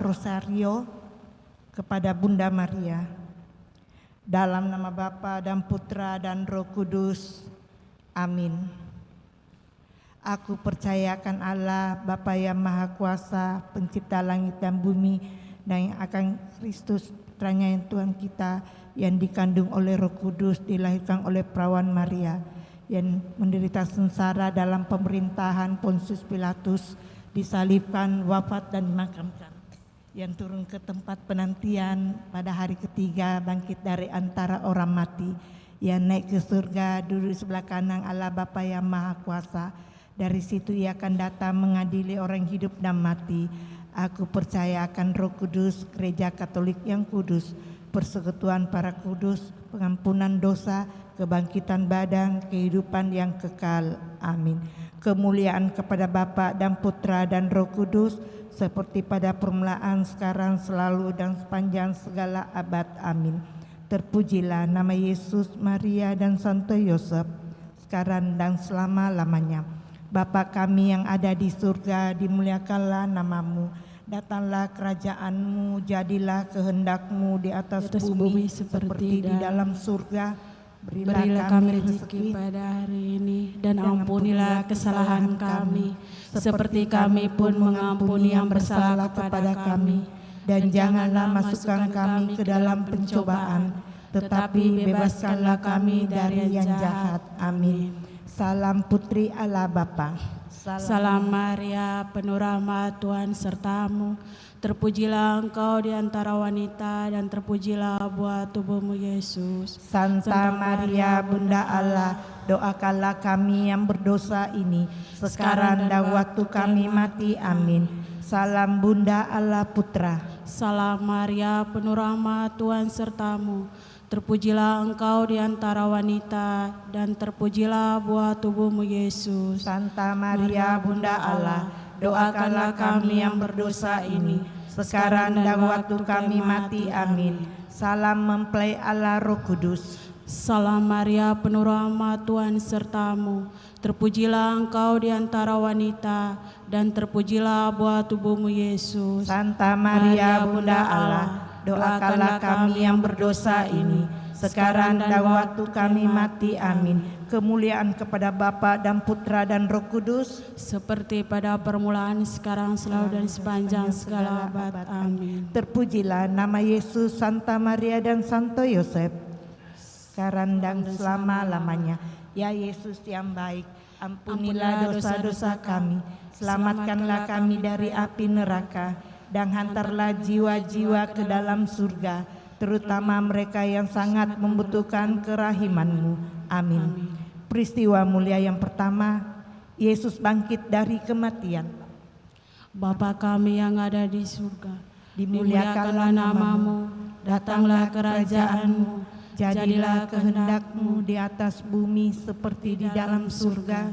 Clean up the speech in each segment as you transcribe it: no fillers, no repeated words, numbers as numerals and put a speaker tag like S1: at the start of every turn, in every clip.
S1: rosario kepada Bunda Maria. Dalam nama Bapa dan Putra dan Roh Kudus. Amin. Aku percayakan Allah, Bapa yang Maha Kuasa, pencipta langit dan bumi, dan yang akan Kristus, putranya yang Tuhan kita, yang dikandung oleh Roh Kudus, dilahirkan oleh perawan Maria, yang menderita sengsara dalam pemerintahan Pontius Pilatus, disalibkan, wafat dan dimakamkan, yang turun ke tempat penantian pada hari ketiga, bangkit dari antara orang mati, yang naik ke surga, duduk di sebelah kanan Allah Bapa yang Maha Kuasa. Dari situ ia akan datang mengadili orang hidup dan mati. Aku percaya akan Roh Kudus, Gereja Katolik yang kudus, persekutuan para kudus, pengampunan dosa, kebangkitan badan, kehidupan yang kekal. Amin. Kemuliaan kepada Bapa dan Putra dan Roh Kudus, seperti pada permulaan, sekarang, selalu, dan sepanjang segala abad. Amin. Terpujilah nama Yesus, Maria, dan Santo Yosef, sekarang dan selama-lamanya. Bapa kami yang ada di surga, dimuliakanlah namamu. Datanglah kerajaanmu, jadilah kehendakmu di atas bumi seperti di dalam surga.
S2: Berilah kami rezeki pada hari ini, dan ampunilah kesalahan kami, seperti kami pun mengampuni yang bersalah kepada kami. Dan janganlah masukkan kami ke dalam pencobaan, tetapi bebaskanlah kami dari yang jahat. Amin. Salam Putri Allah Bapa.
S3: Salam Maria, penuh rahmat, Tuhan sertamu. Terpujilah engkau di antara wanita, dan terpujilah buah tubuhmu Yesus.
S1: Santa Maria, Bunda Allah, doakanlah kami yang berdosa ini, sekarang dan waktu kami mati. Amin. Salam Bunda Allah Putra.
S3: Salam Maria, penuh rahmat, Tuhan sertamu. Terpujilah engkau di antara wanita, dan terpujilah buah tubuhmu Yesus.
S1: Santa Maria, Bunda Allah, doakanlah kami yang berdosa ini, sekarang dan waktu kami mati. Amin. Salam mempelai Allah Roh Kudus.
S3: Salam Maria, penuh rahmat, Tuhan sertamu. Terpujilah engkau di antara wanita, dan terpujilah buah tubuhmu Yesus.
S1: Santa Maria, Bunda Allah, doakanlah kami yang berdosa ini, sekarang dan waktu kami mati. Amin. Kemuliaan kepada Bapa dan Putra dan Roh Kudus,
S3: seperti pada permulaan, sekarang, selalu, dan sepanjang segala abad. Amin.
S1: Terpujilah nama Yesus, Santa Maria, dan Santo Yosef, sekarang dan selama-lamanya. Ya Yesus yang baik, ampunilah dosa-dosa kami, selamatkanlah kami dari api neraka, dan hantarlah jiwa-jiwa ke dalam surga, terutama mereka yang sangat membutuhkan kerahiman-Mu. Amin. Peristiwa mulia yang pertama, Yesus bangkit dari kematian.
S3: Bapa kami yang ada di surga, dimuliakanlah namamu, datanglah kerajaan-Mu, jadilah kehendak-Mu di atas bumi seperti di dalam surga.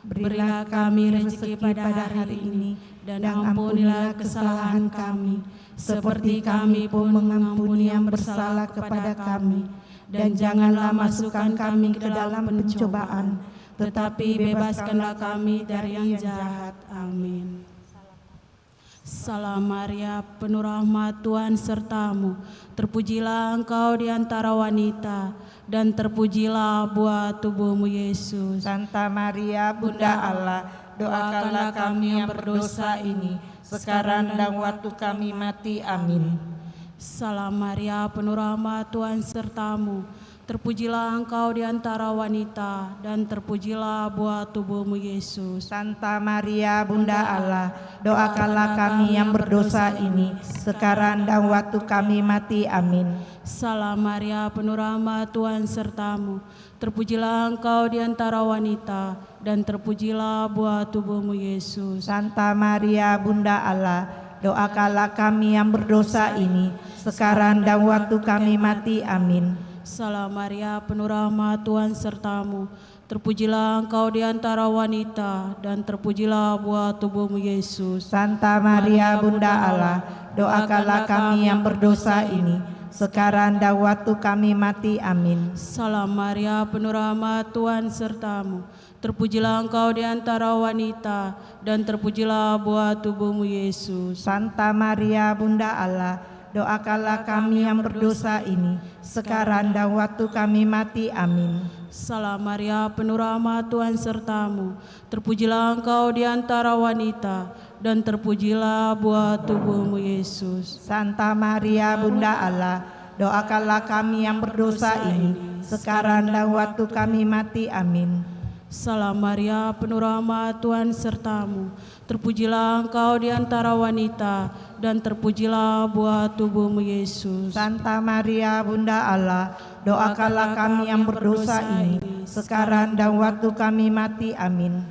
S3: Berilah kami rezeki pada hari ini, dan ampunilah kesalahan kami, seperti kami pun mengampuni yang bersalah kepada kami. Dan janganlah masukkan kami ke dalam pencobaan, tetapi bebaskanlah kami dari yang jahat. Amin. Salam Maria, penuh rahmat, Tuhan sertamu. Terpujilah engkau di antara wanita, dan terpujilah buah tubuhmu Yesus.
S1: Santa Maria, Bunda Allah, doakanlah kami yang berdosa ini, sekarang dan waktu kami mati. Amin.
S3: Salam Maria, penuh rahmat, Tuhan sertamu. Terpujilah engkau di antara wanita, dan terpujilah buah tubuhmu Yesus.
S1: Santa Maria, Bunda Allah, doakanlah kami yang berdosa ini, sekarang dan waktu kami mati. Amin.
S3: Salam Maria, penuh rahmat, Tuhan sertamu. Terpujilah engkau di antara wanita, dan terpujilah buah tubuhmu Yesus.
S1: Santa Maria, Bunda Allah, doakanlah kami yang berdosa ini, sekarang dan waktu kami mati. Amin.
S3: Salam Maria, penuh rahmat, Tuhan sertamu. Terpujilah engkau di antara wanita, dan terpujilah buah tubuhmu Yesus.
S1: Santa Maria, Bunda Allah, doakanlah kami yang berdosa ini, sekarang dan waktu kami mati. Amin.
S3: Salam Maria, penuh rahmat, Tuhan sertamu.
S2: terpujilah Engkau di antara wanita, dan terpujilah buah tubuhmu Yesus.
S1: Santa Maria Bunda Allah, doakanlah kami yang berdosa ini, sekarang dan waktu kami mati. Amin.
S2: Salam Maria, penuh rahmat, Tuhan sertamu. Terpujilah Engkau di antara wanita, dan terpujilah buah tubuhmu Yesus.
S1: Santa Maria Bunda Allah, doakanlah kami yang berdosa ini, sekarang dan waktu kami mati. Amin.
S2: Salam Maria, penuh rahmat, Tuhan sertamu. Terpujilah Engkau di antara wanita, dan terpujilah buah tubuhmu Yesus.
S1: Santa Maria Bunda Allah, doakanlah kami yang berdosa ini, sekarang dan waktu kami mati. Amin.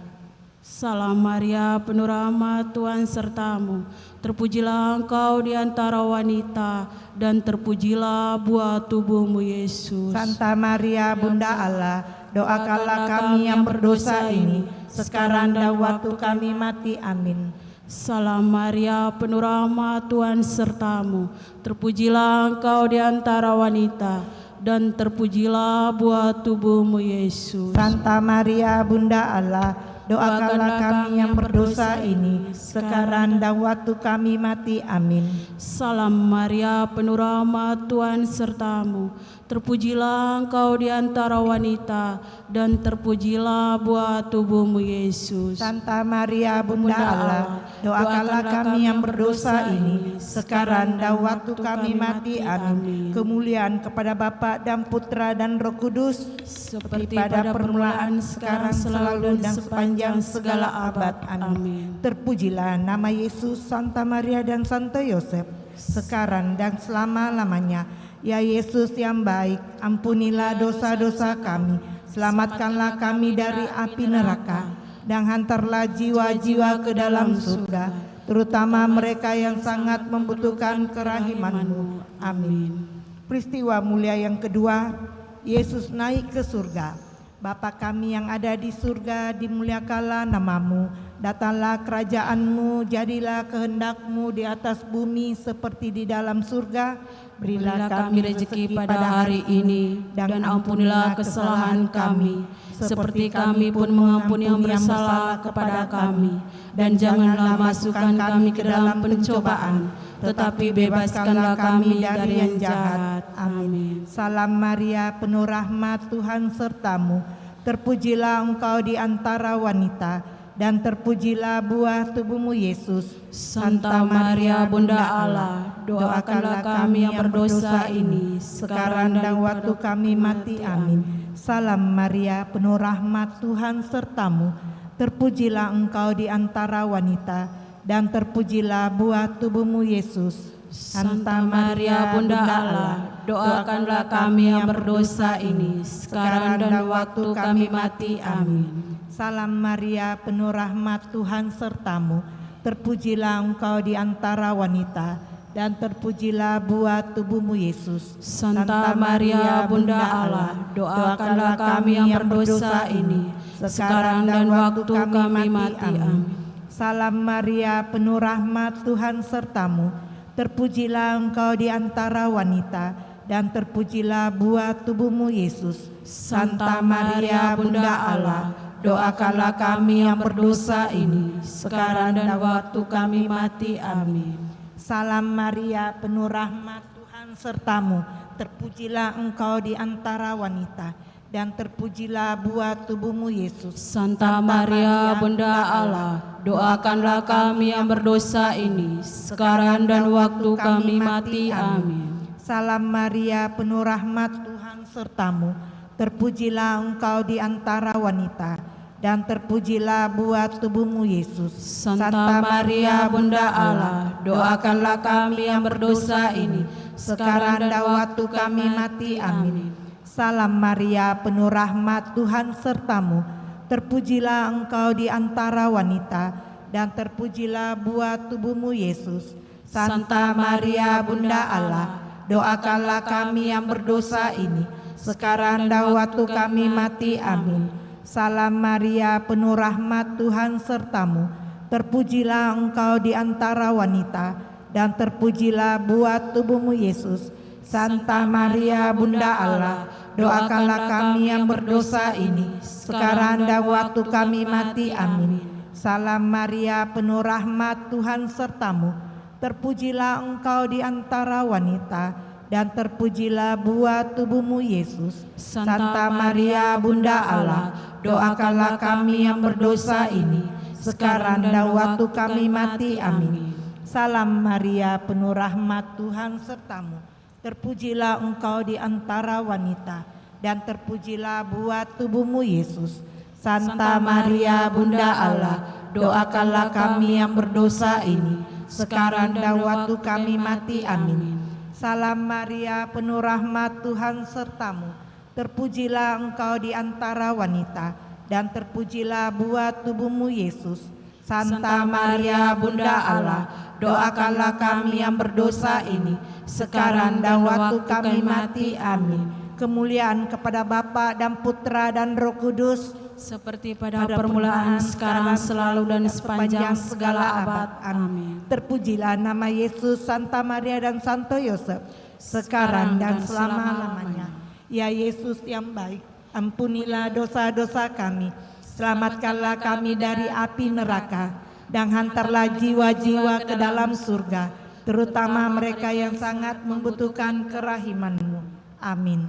S2: Salam Maria, penuh rahmat, Tuhan sertamu. Terpujilah Engkau di antara wanita, dan terpujilah buah tubuhmu Yesus.
S1: Santa Maria Bunda Allah, doakanlah kami yang berdosa ini, sekarang dan waktu kami mati. Amin.
S2: Salam Maria, penuh rahmat, Tuhan sertamu. Terpujilah Engkau di antara wanita, dan terpujilah buah tubuhmu Yesus.
S1: Santa Maria Bunda Allah, doakanlah kami yang berdosa ini, sekarang dan waktu kami mati. Amin.
S2: Salam Maria, penuh rahmat, Tuhan sertamu. Terpujilah Engkau di antara wanita, dan terpujilah buah tubuhmu Yesus.
S1: Santa Maria Bunda Allah, doakanlah kami yang berdosa ini, sekarang dan waktu kami mati. Amin. Kemuliaan kepada Bapa dan Putra dan Roh Kudus,
S2: seperti pada permulaan, sekarang, selalu, dan sepanjang segala abad. Amin.
S1: Terpujilah nama Yesus, Santa Maria dan Santo Yosef, sekarang dan selama-lamanya. Ya Yesus yang baik, ampunilah dosa-dosa kami, selamatkanlah kami dari api neraka, dan hantarlah jiwa-jiwa ke dalam surga, terutama mereka yang sangat membutuhkan kerahiman-Mu. Amin. Peristiwa mulia yang kedua, Yesus naik ke surga. Bapa kami yang ada di surga, dimuliakanlah nama-Mu. Datanglah kerajaan-Mu, jadilah kehendak-Mu di atas bumi seperti di dalam surga. Berilah kami rezeki pada hari ini, dan ampunilah kesalahan kami, seperti kami pun mengampuni yang bersalah kepada kami. Dan janganlah masukkan kami ke dalam pencobaan, tetapi bebaskanlah kami dari yang jahat. Amin. Salam Maria, penuh rahmat, Tuhan sertamu. Terpujilah Engkau di antara wanita, dan terpujilah buah tubuhmu Yesus.
S2: Santa Maria Bunda Allah, doakanlah kami yang berdosa ini, sekarang dan waktu kami mati. Amin.
S1: Salam Maria, penuh rahmat, Tuhan sertamu. Terpujilah Engkau di antara wanita, dan terpujilah buah tubuhmu Yesus.
S2: Santa Maria Bunda Allah, doakanlah kami yang berdosa ini, sekarang dan waktu kami mati. Amin.
S1: Salam Maria, penuh rahmat, Tuhan sertamu. Terpujilah Engkau di antara wanita, dan terpujilah buah tubuhmu Yesus.
S2: Santa Maria Bunda Allah, doakanlah kami yang berdosa ini, sekarang dan waktu kami mati. Amin.
S1: Salam Maria, penuh rahmat, Tuhan sertamu. Terpujilah Engkau di antara wanita, dan terpujilah buah tubuhmu Yesus.
S2: Santa Maria Bunda Allah, doakanlah kami yang berdosa ini, sekarang dan waktu kami mati. Amin.
S1: Salam Maria, penuh rahmat, Tuhan sertamu. Terpujilah Engkau di antara wanita, dan terpujilah buah tubuhmu Yesus.
S2: Santa Maria Bunda Allah, doakanlah kami yang berdosa ini, sekarang dan waktu kami mati. Amin.
S1: Salam Maria, penuh rahmat, Tuhan sertamu. Terpujilah Engkau di antara wanita, dan terpujilah buah tubuhmu Yesus.
S2: Santa Maria Bunda Allah, doakanlah kami yang berdosa ini, sekarang dan waktu kami mati. Amin.
S1: Salam Maria, penuh rahmat, Tuhan sertamu. Terpujilah Engkau di antara wanita, dan terpujilah buah tubuhmu Yesus.
S2: Santa Maria Bunda Allah, doakanlah kami yang berdosa ini, sekarang dan waktu kami mati. Amin.
S1: Salam Maria, penuh rahmat, Tuhan sertamu. Terpujilah Engkau di antara wanita, dan terpujilah buah tubuhmu Yesus. Santa Maria Bunda Allah, doakanlah kami yang berdosa ini, sekarang dan waktu kami mati. Amin. Salam Maria, penuh rahmat, Tuhan sertamu. Terpujilah engkau di antara wanita, dan terpujilah buah tubuhmu Yesus. Santa Maria Bunda Allah, doakanlah kami yang berdosa ini, sekarang dan waktu kami mati. Amin. Salam Maria, penuh rahmat, Tuhan sertamu. Terpujilah engkau di antara wanita, dan terpujilah buah tubuhmu Yesus. Santa Maria Bunda Allah, doakanlah kami yang berdosa ini, sekarang dan waktu kami mati. Amin. Salam Maria, penuh rahmat, Tuhan sertamu. Terpujilah engkau di antara wanita, dan terpujilah buah tubuhmu Yesus. Santa Maria Bunda Allah, doakanlah kami yang berdosa ini, sekarang dan waktu kami mati. Amin. Kemuliaan kepada Bapa dan Putra dan Roh Kudus,
S2: seperti pada permulaan, sekarang, selalu, dan sepanjang segala abad. Amin.
S1: Terpujilah nama Yesus, Santa Maria dan Santo Yosef, sekarang dan selama-lamanya. Ya Yesus yang baik, ampunilah dosa-dosa kami, selamatkanlah kami dari api neraka, dan hantarlah jiwa-jiwa ke dalam surga, terutama mereka yang sangat membutuhkan kerahiman-Mu. Amin.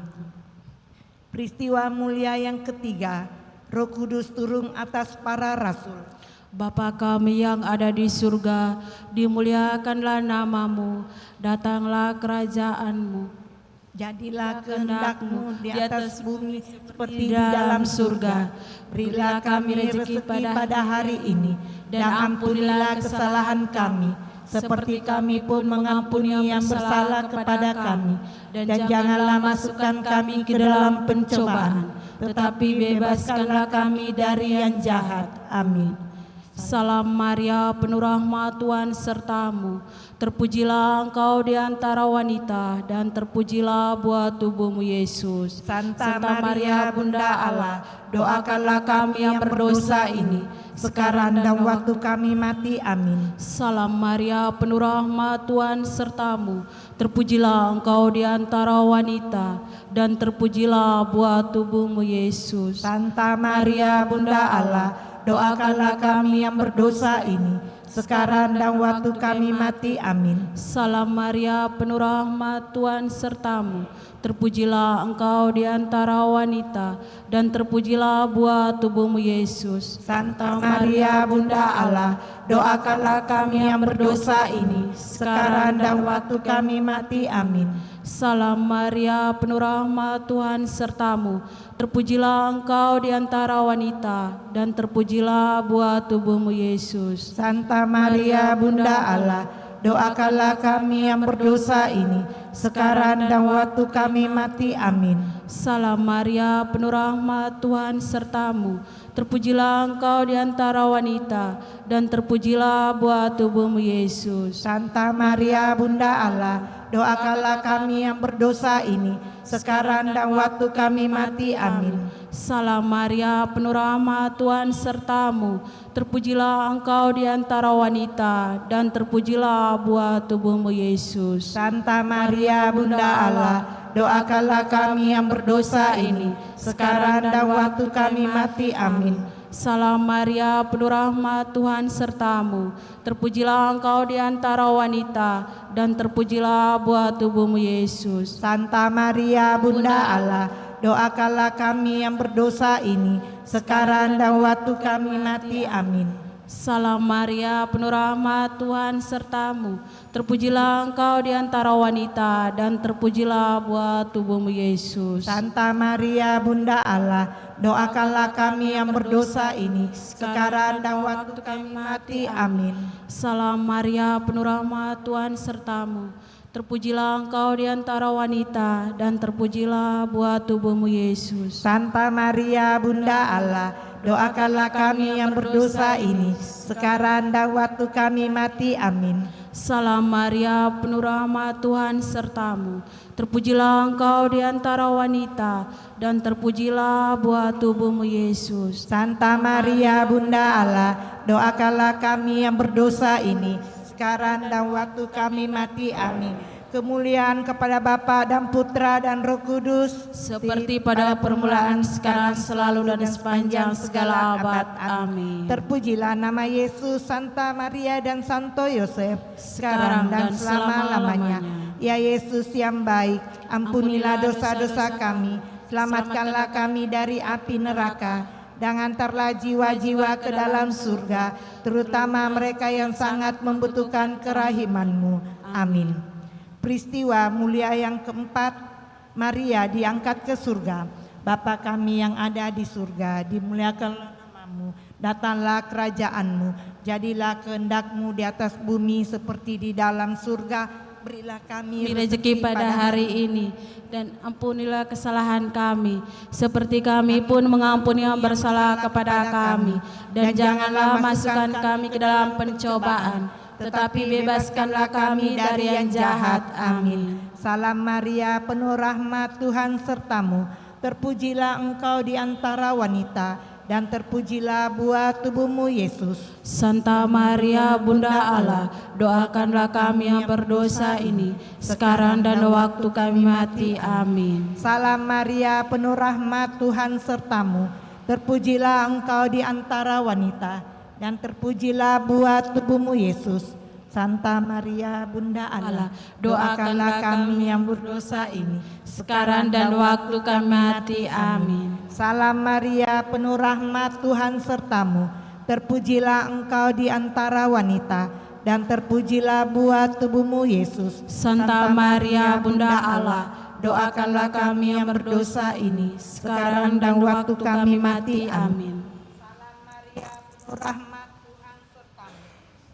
S1: Peristiwa mulia yang ketiga, Roh Kudus turun atas para rasul.
S2: Bapa kami yang ada di surga, dimuliakanlah nama-Mu, datanglah kerajaan-Mu.
S1: Jadilah kehendak-Mu di atas bumi seperti di dalam surga. Berilah kami rezeki pada hari ini, dan ampunilah kesalahan kami, seperti kami pun mengampuni yang bersalah kepada kami. Dan janganlah masukkan kami ke dalam pencobaan, tetapi bebaskanlah kami dari yang jahat. Amin.
S2: Salam Maria, penuh rahmat, Tuhan sertamu. Terpujilah engkau di antara wanita, dan terpujilah buah tubuhmu Yesus.
S1: Santa Maria Bunda Allah, doakanlah kami yang berdosa ini, sekarang dan waktu kami mati. Amin.
S2: Salam Maria, penuh rahmat, Tuhan sertamu. Terpujilah engkau di antara wanita, dan terpujilah buah tubuhmu Yesus.
S1: Santa Maria Bunda Allah, doakanlah kami yang berdosa ini, sekarang dan waktu kami mati. Amin.
S2: Salam Maria, penuh rahmat, Tuhan sertamu. Terpujilah engkau di antara wanita, dan terpujilah buah tubuhmu Yesus.
S1: Santa Maria Bunda Allah, doakanlah kami yang berdosa ini, sekarang dan waktu kami mati. Amin.
S2: Salam Maria, penuh rahmat, Tuhan sertamu. Terpujilah engkau di antara wanita, dan terpujilah buah tubuhmu Yesus.
S1: Santa Maria Bunda Allah, doakanlah kami yang berdosa ini, sekarang dan waktu kami mati. Amin.
S2: Salam Maria, penuh rahmat, Tuhan sertamu. Terpujilah engkau di antara wanita, dan terpujilah buah tubuhmu Yesus.
S1: Santa Maria Bunda Allah, doakanlah kami yang berdosa ini, sekarang dan waktu kami mati. Amin.
S2: Salam Maria, penuh rahmat, Tuhan sertamu. Terpujilah engkau di antara wanita, dan terpujilah buah tubuhmu Yesus.
S1: Santa Maria Bunda Allah, doakanlah kami yang berdosa ini, sekarang dan waktu kami mati. Amin.
S2: Salam Maria, penuh rahmat, Tuhan sertamu. Terpujilah engkau di antara wanita, dan terpujilah buah tubuhmu Yesus.
S1: Santa Maria Bunda Allah, doakanlah kami yang berdosa ini, sekarang dan waktu kami mati. Amin.
S2: Salam Maria, penuh rahmat, Tuhan sertamu. Terpujilah engkau di antara wanita, dan terpujilah buah tubuhmu Yesus.
S1: Santa Maria Bunda Allah, doakanlah kami yang berdosa ini, sekarang dan waktu kami mati. Amin.
S2: Salam Maria, penuh rahmat, Tuhan sertamu. Terpujilah engkau di antara wanita, dan terpujilah buah tubuhmu Yesus.
S1: Santa Maria Bunda Allah, doakanlah kami yang berdosa ini, sekarang dan waktu kami mati. Amin.
S2: Salam Maria, penuh rahmat, Tuhan sertamu. Terpujilah engkau di antara wanita, dan terpujilah buah tubuhmu Yesus.
S1: Santa Maria Bunda Allah, doakanlah kami yang berdosa ini, sekarang dan waktu kami mati. Amin. Kemuliaan kepada Bapa dan Putra dan Roh Kudus,
S2: seperti pada permulaan, sekarang, selalu, dan sepanjang segala abad. Amin.
S1: Terpujilah nama Yesus, Santa Maria dan Santo Yosef,
S2: Sekarang dan selama-lamanya.
S1: Ya Yesus yang baik, ampunilah dosa-dosa kami, selamatkanlah kami dari api neraka, dan antarlah jiwa-jiwa ke dalam surga, terutama mereka yang sangat membutuhkan kerahiman-Mu. Amin. Peristiwa mulia yang keempat, Maria diangkat ke surga. Bapa kami yang ada di surga, dimuliakanlah nama-Mu, datanglah kerajaan-Mu, jadilah kehendak-Mu di atas bumi seperti di dalam surga. Berilah kami
S2: rezeki pada hari ini, dan ampunilah kesalahan kami, seperti kami pun mengampuni yang bersalah kepada kami. Dan janganlah masukkan kami ke dalam pencobaan, tetapi bebaskanlah kami dari yang jahat. Amin.
S1: Salam Maria, penuh rahmat, Tuhan sertamu. Terpujilah engkau di antara wanita, dan terpujilah buah tubuhmu Yesus.
S2: Santa Maria, Bunda Allah, doakanlah kami yang berdosa ini, sekarang dan waktu kami mati. Amin.
S1: Salam Maria, penuh rahmat, Tuhan sertamu. Terpujilah engkau di antara wanita, dan terpujilah buah tubuhmu Yesus. Santa Maria, Bunda Allah, doakanlah kami yang berdosa ini,
S2: sekarang dan waktu kami mati. Amin.
S1: Salam Maria, penuh rahmat, Tuhan sertamu. Terpujilah engkau di antara wanita, dan terpujilah buah tubuhmu Yesus.
S2: Santa Maria, Bunda Allah, doakanlah kami yang berdosa ini, sekarang dan waktu kami mati. Amin.
S1: Salam Maria, penuh rahmat, Tuhan sertamu.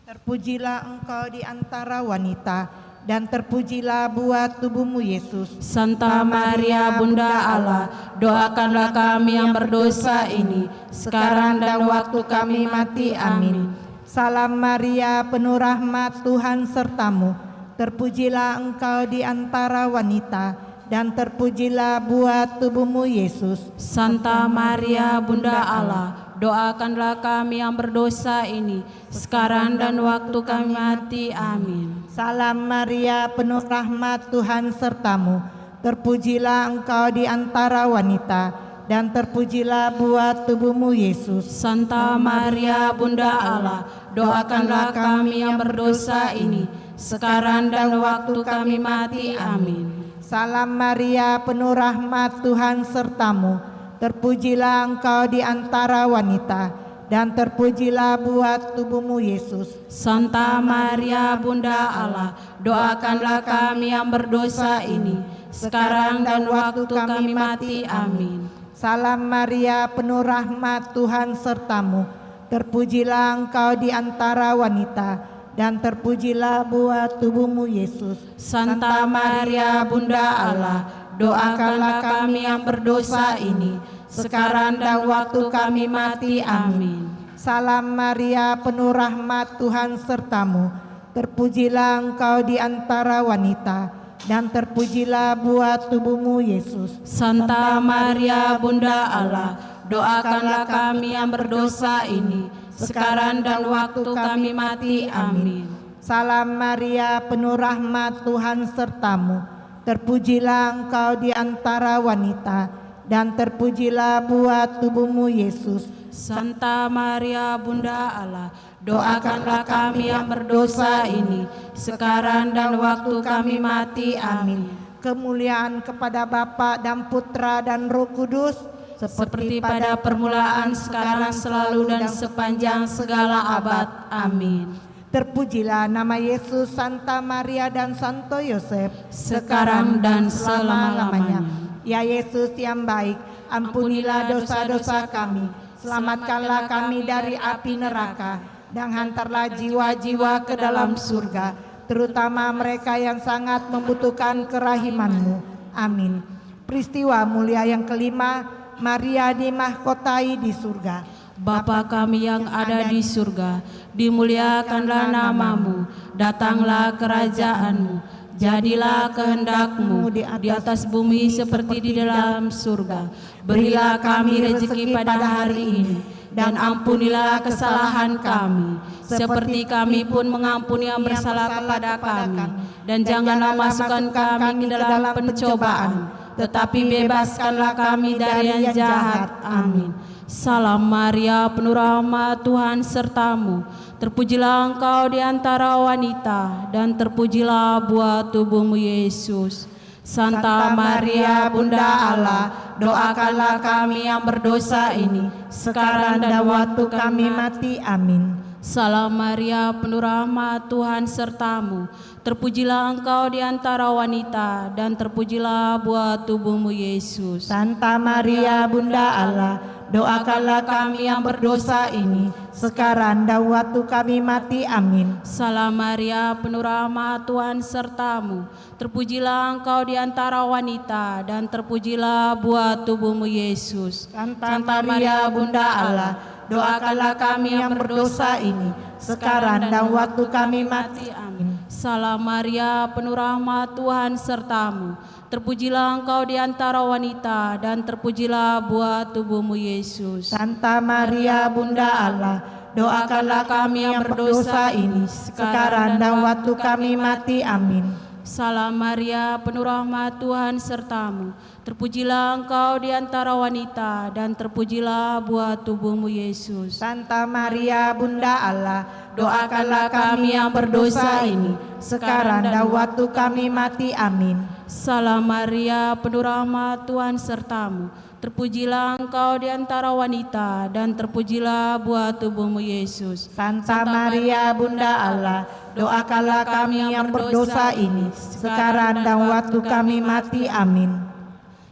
S1: Terpujilah engkau di antara wanita, dan terpujilah buah tubuhmu Yesus.
S2: Santa Maria, Bunda Allah, doakanlah kami yang berdosa ini, sekarang dan waktu kami mati. Amin.
S1: Salam Maria, penuh rahmat, Tuhan sertamu. Terpujilah engkau di antara wanita, dan terpujilah buah tubuhmu Yesus.
S2: Santa Maria, Bunda Allah, doakanlah kami yang berdosa ini, sekarang dan waktu kami mati. Amin.
S1: Salam Maria, penuh rahmat, Tuhan sertamu. Terpujilah engkau di antara wanita, dan terpujilah buah tubuhmu Yesus.
S2: Santa Maria, Bunda Allah, doakanlah kami yang berdosa ini, sekarang dan waktu kami mati. Amin.
S1: Salam Maria, penuh rahmat, Tuhan sertamu. Terpujilah engkau di antara wanita, dan terpujilah buah tubuhmu Yesus.
S2: Santa Maria, Bunda Allah, doakanlah kami yang berdosa ini, sekarang dan waktu kami mati. Amin.
S1: Salam Maria, penuh rahmat, Tuhan sertamu. Terpujilah engkau di antara wanita, dan terpujilah buah tubuhmu Yesus.
S2: Santa Maria, Bunda Allah, doakanlah kami yang berdosa ini, sekarang dan waktu kami mati. Amin.
S1: Salam Maria, penuh rahmat, Tuhan sertamu. Terpujilah engkau di antara wanita, dan terpujilah buah tubuhmu Yesus.
S2: Santa Maria, Bunda Allah, doakanlah kami yang berdosa ini, sekarang dan waktu kami mati. Amin.
S1: Salam Maria, penuh rahmat, Tuhan sertamu. Terpujilah engkau di antara wanita, dan terpujilah buah tubuhmu Yesus.
S2: Santa Maria, Bunda Allah, doakanlah kami yang berdosa ini, sekarang dan waktu kami mati. Amin.
S1: Kemuliaan kepada Bapa dan Putra dan Roh Kudus,
S2: seperti pada permulaan, sekarang, selalu, dan sepanjang segala abad. Amin.
S1: Terpujilah nama Yesus, Santa Maria dan Santo Yosef,
S2: sekarang dan selama-lamanya.
S1: Ya Yesus yang baik, ampunilah dosa-dosa kami, selamatkanlah kami dari api neraka, dan hantarlah jiwa-jiwa ke dalam surga, terutama mereka yang sangat membutuhkan kerahiman-Mu. Amin. Peristiwa mulia yang kelima, Maria dimahkotai di surga.
S2: Bapa kami yang ada di surga, dimuliakanlah nama-Mu, datanglah kerajaan-Mu, jadilah kehendak-Mu di atas bumi seperti di dalam surga. Berilah kami rezeki pada hari ini, dan ampunilah kesalahan kami, seperti kami pun mengampuni yang bersalah kepada kami. Dan janganlah masukkan kami ke dalam pencobaan, tetapi bebaskanlah kami dari yang jahat. Amin. Salam Maria, penuh rahmat, Tuhan sertamu. Terpujilah engkau di antara wanita, dan terpujilah buah tubuhmu Yesus. Santa Maria, Bunda Allah, doakanlah kami yang berdosa ini, sekarang dan waktu kami mati. Amin. Salam Maria, penuh rahmat, Tuhan sertamu. Terpujilah engkau di antara wanita, dan terpujilah buah tubuhmu Yesus.
S1: Santa Maria, Bunda Allah, doakanlah kami yang berdosa ini, sekarang dan waktu kami mati. Amin.
S2: Salam Maria, penuh rahmat, Tuhan sertamu. Terpujilah engkau di antara wanita, dan terpujilah buah tubuhmu Yesus.
S1: Santa Maria, Bunda Allah, doakanlah kami yang berdosa ini, sekarang dan waktu kami mati. Amin.
S2: Salam Maria, penuh rahmat, Tuhan sertamu. Terpujilah engkau di antara wanita, dan terpujilah buah tubuhmu Yesus.
S1: Santa Maria, Bunda Allah, doakanlah kami yang berdosa ini, sekarang dan waktu kami mati. Amin.
S2: Salam Maria, penuh rahmat, Tuhan sertamu. Terpujilah engkau di antara wanita, dan terpujilah buah tubuhmu Yesus.
S1: Santa Maria, Bunda Allah, doakanlah kami yang berdosa ini, sekarang dan waktu kami mati. Amin.
S2: Salam Maria, penuh rahmat, Tuhan sertamu. Terpujilah engkau di antara wanita, dan terpujilah buah tubuhmu Yesus.
S1: Santa Maria, Bunda Allah, doakanlah kami yang berdosa ini, sekarang dan waktu kami mati. Amin.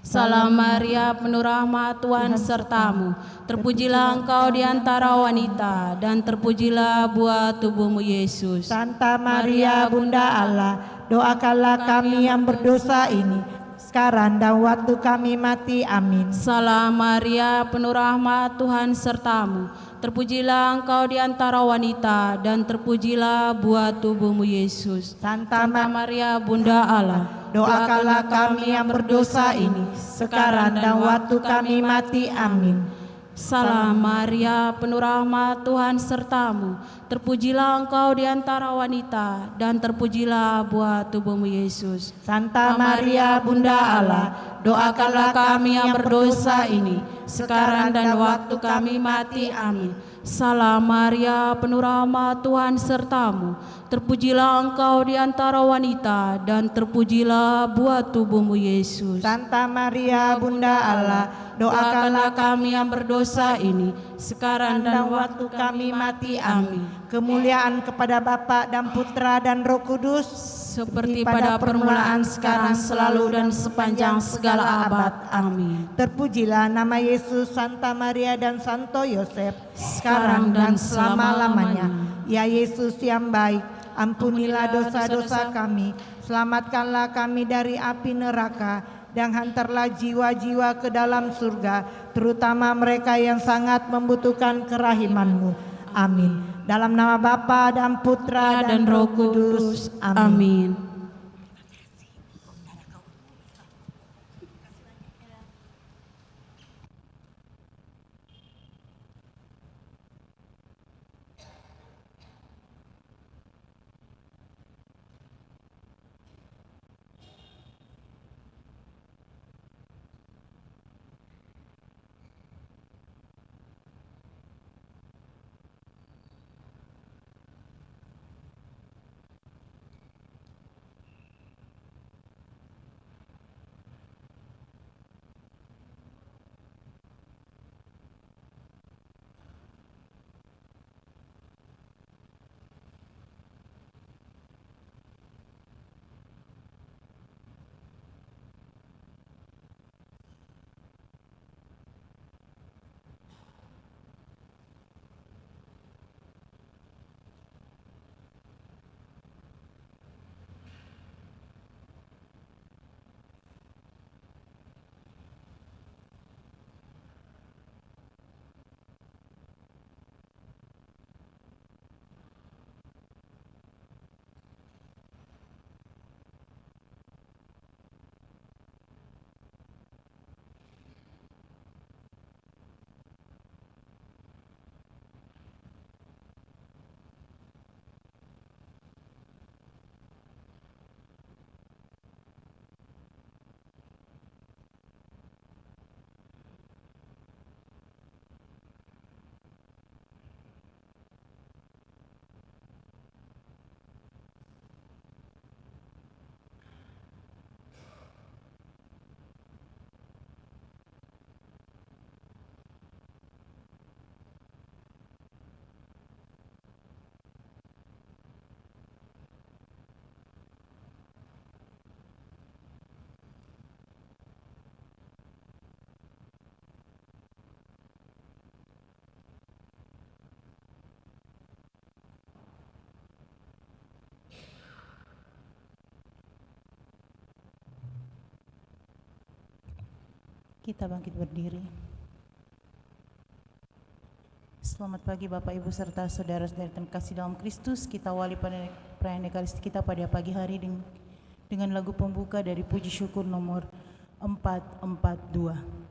S2: Salam Maria, penuh rahmat, Tuhan sertamu. Terpujilah engkau di antara wanita, dan terpujilah buah tubuhmu Yesus.
S1: Santa Maria, Bunda Allah, doakanlah kami yang berdosa ini, sekarang dan waktu kami mati. Amin.
S2: Salam Maria, penuh rahmat, Tuhan sertamu. Terpujilah engkau di antara wanita, dan terpujilah buah tubuhmu Yesus.
S1: Santa
S2: Maria, Bunda Allah,
S1: doakanlah kami yang berdosa ini, sekarang dan waktu kami mati. Amin.
S2: Salam Maria, penuh rahmat, Tuhan sertamu. Terpujilah engkau di antara wanita, dan terpujilah buah tubuhmu Yesus.
S1: Santa Maria, Bunda Allah, doakanlah kami yang berdosa ini, sekarang dan waktu kami mati. Amin.
S2: Salam Maria, penuh rahmat, Tuhan sertamu. Terpujilah engkau di antara wanita, dan terpujilah buah tubuhmu Yesus.
S1: Santa Maria, Bunda Allah, doakanlah kami yang berdosa ini, sekarang dan waktu kami mati. Amin. Kemuliaan kepada Bapa dan Putra dan Roh Kudus,
S2: seperti pada permulaan, sekarang, selalu, dan sepanjang segala abad. Amin.
S1: Terpujilah nama Yesus, Santa Maria dan Santo Yosef, sekarang dan selama-lamanya. Ya Yesus yang baik, ampunilah dosa-dosa kami, selamatkanlah kami dari api neraka, dan hantarlah jiwa-jiwa ke dalam surga, terutama mereka yang sangat membutuhkan kerahiman-Mu. Amin. Dalam nama Bapa dan Putra dan Roh Kudus. Amin.
S4: Kita bangkit berdiri. Selamat pagi Bapak Ibu serta saudara-saudara terkasih dalam Kristus. Kita awali pada perayaan Ekaristi kita pada pagi hari dengan lagu pembuka dari puji syukur nomor 442.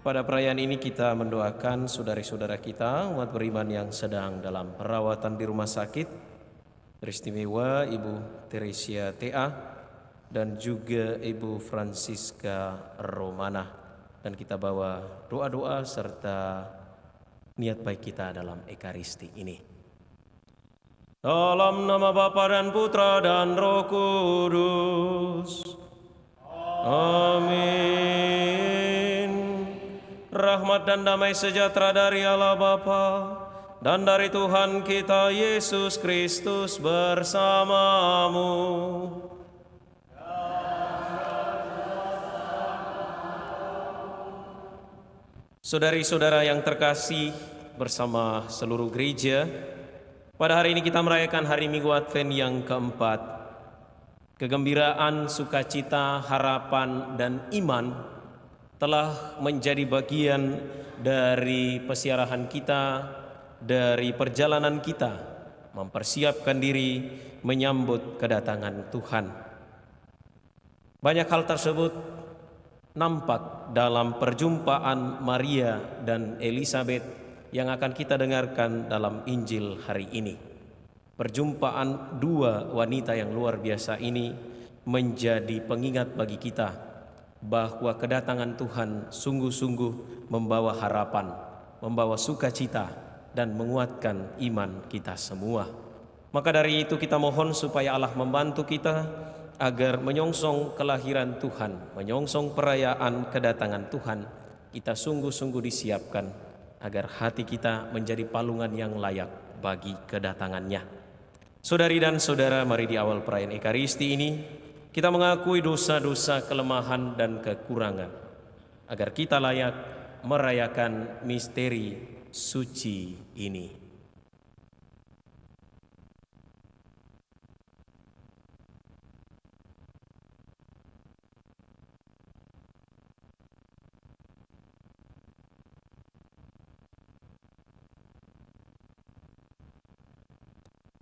S5: Pada perayaan ini kita mendoakan saudara-saudara kita, umat beriman yang sedang dalam perawatan di rumah sakit, beristimewa Ibu Teresia TA dan juga Ibu Francisca Romana. Dan kita bawa doa-doa serta niat baik kita dalam Ekaristi ini. Dalam nama Bapa dan Putra dan Roh Kudus. Amin. Rahmat dan damai sejahtera dari Allah Bapa dan dari Tuhan kita Yesus Kristus bersamamu. Saudari-saudara yang terkasih bersama seluruh gereja, pada hari ini kita merayakan hari Minggu Advent yang keempat. Kegembiraan, sukacita, harapan, dan iman telah menjadi bagian dari pesiarahan kita, dari perjalanan kita mempersiapkan diri menyambut kedatangan Tuhan. Banyak hal tersebut nampak dalam perjumpaan Maria dan Elizabeth yang akan kita dengarkan dalam Injil hari ini. Perjumpaan dua wanita yang luar biasa ini menjadi pengingat bagi kita bahwa kedatangan Tuhan sungguh-sungguh membawa harapan, membawa sukacita, dan menguatkan iman kita semua. Maka dari itu kita mohon supaya Allah membantu kita agar menyongsong kelahiran Tuhan, menyongsong perayaan kedatangan Tuhan, kita sungguh-sungguh disiapkan agar hati kita menjadi palungan yang layak bagi kedatangannya. Saudari dan saudara, mari di awal perayaan Ekaristi ini kita mengakui dosa-dosa, kelemahan, dan kekurangan, agar kita layak merayakan misteri suci ini.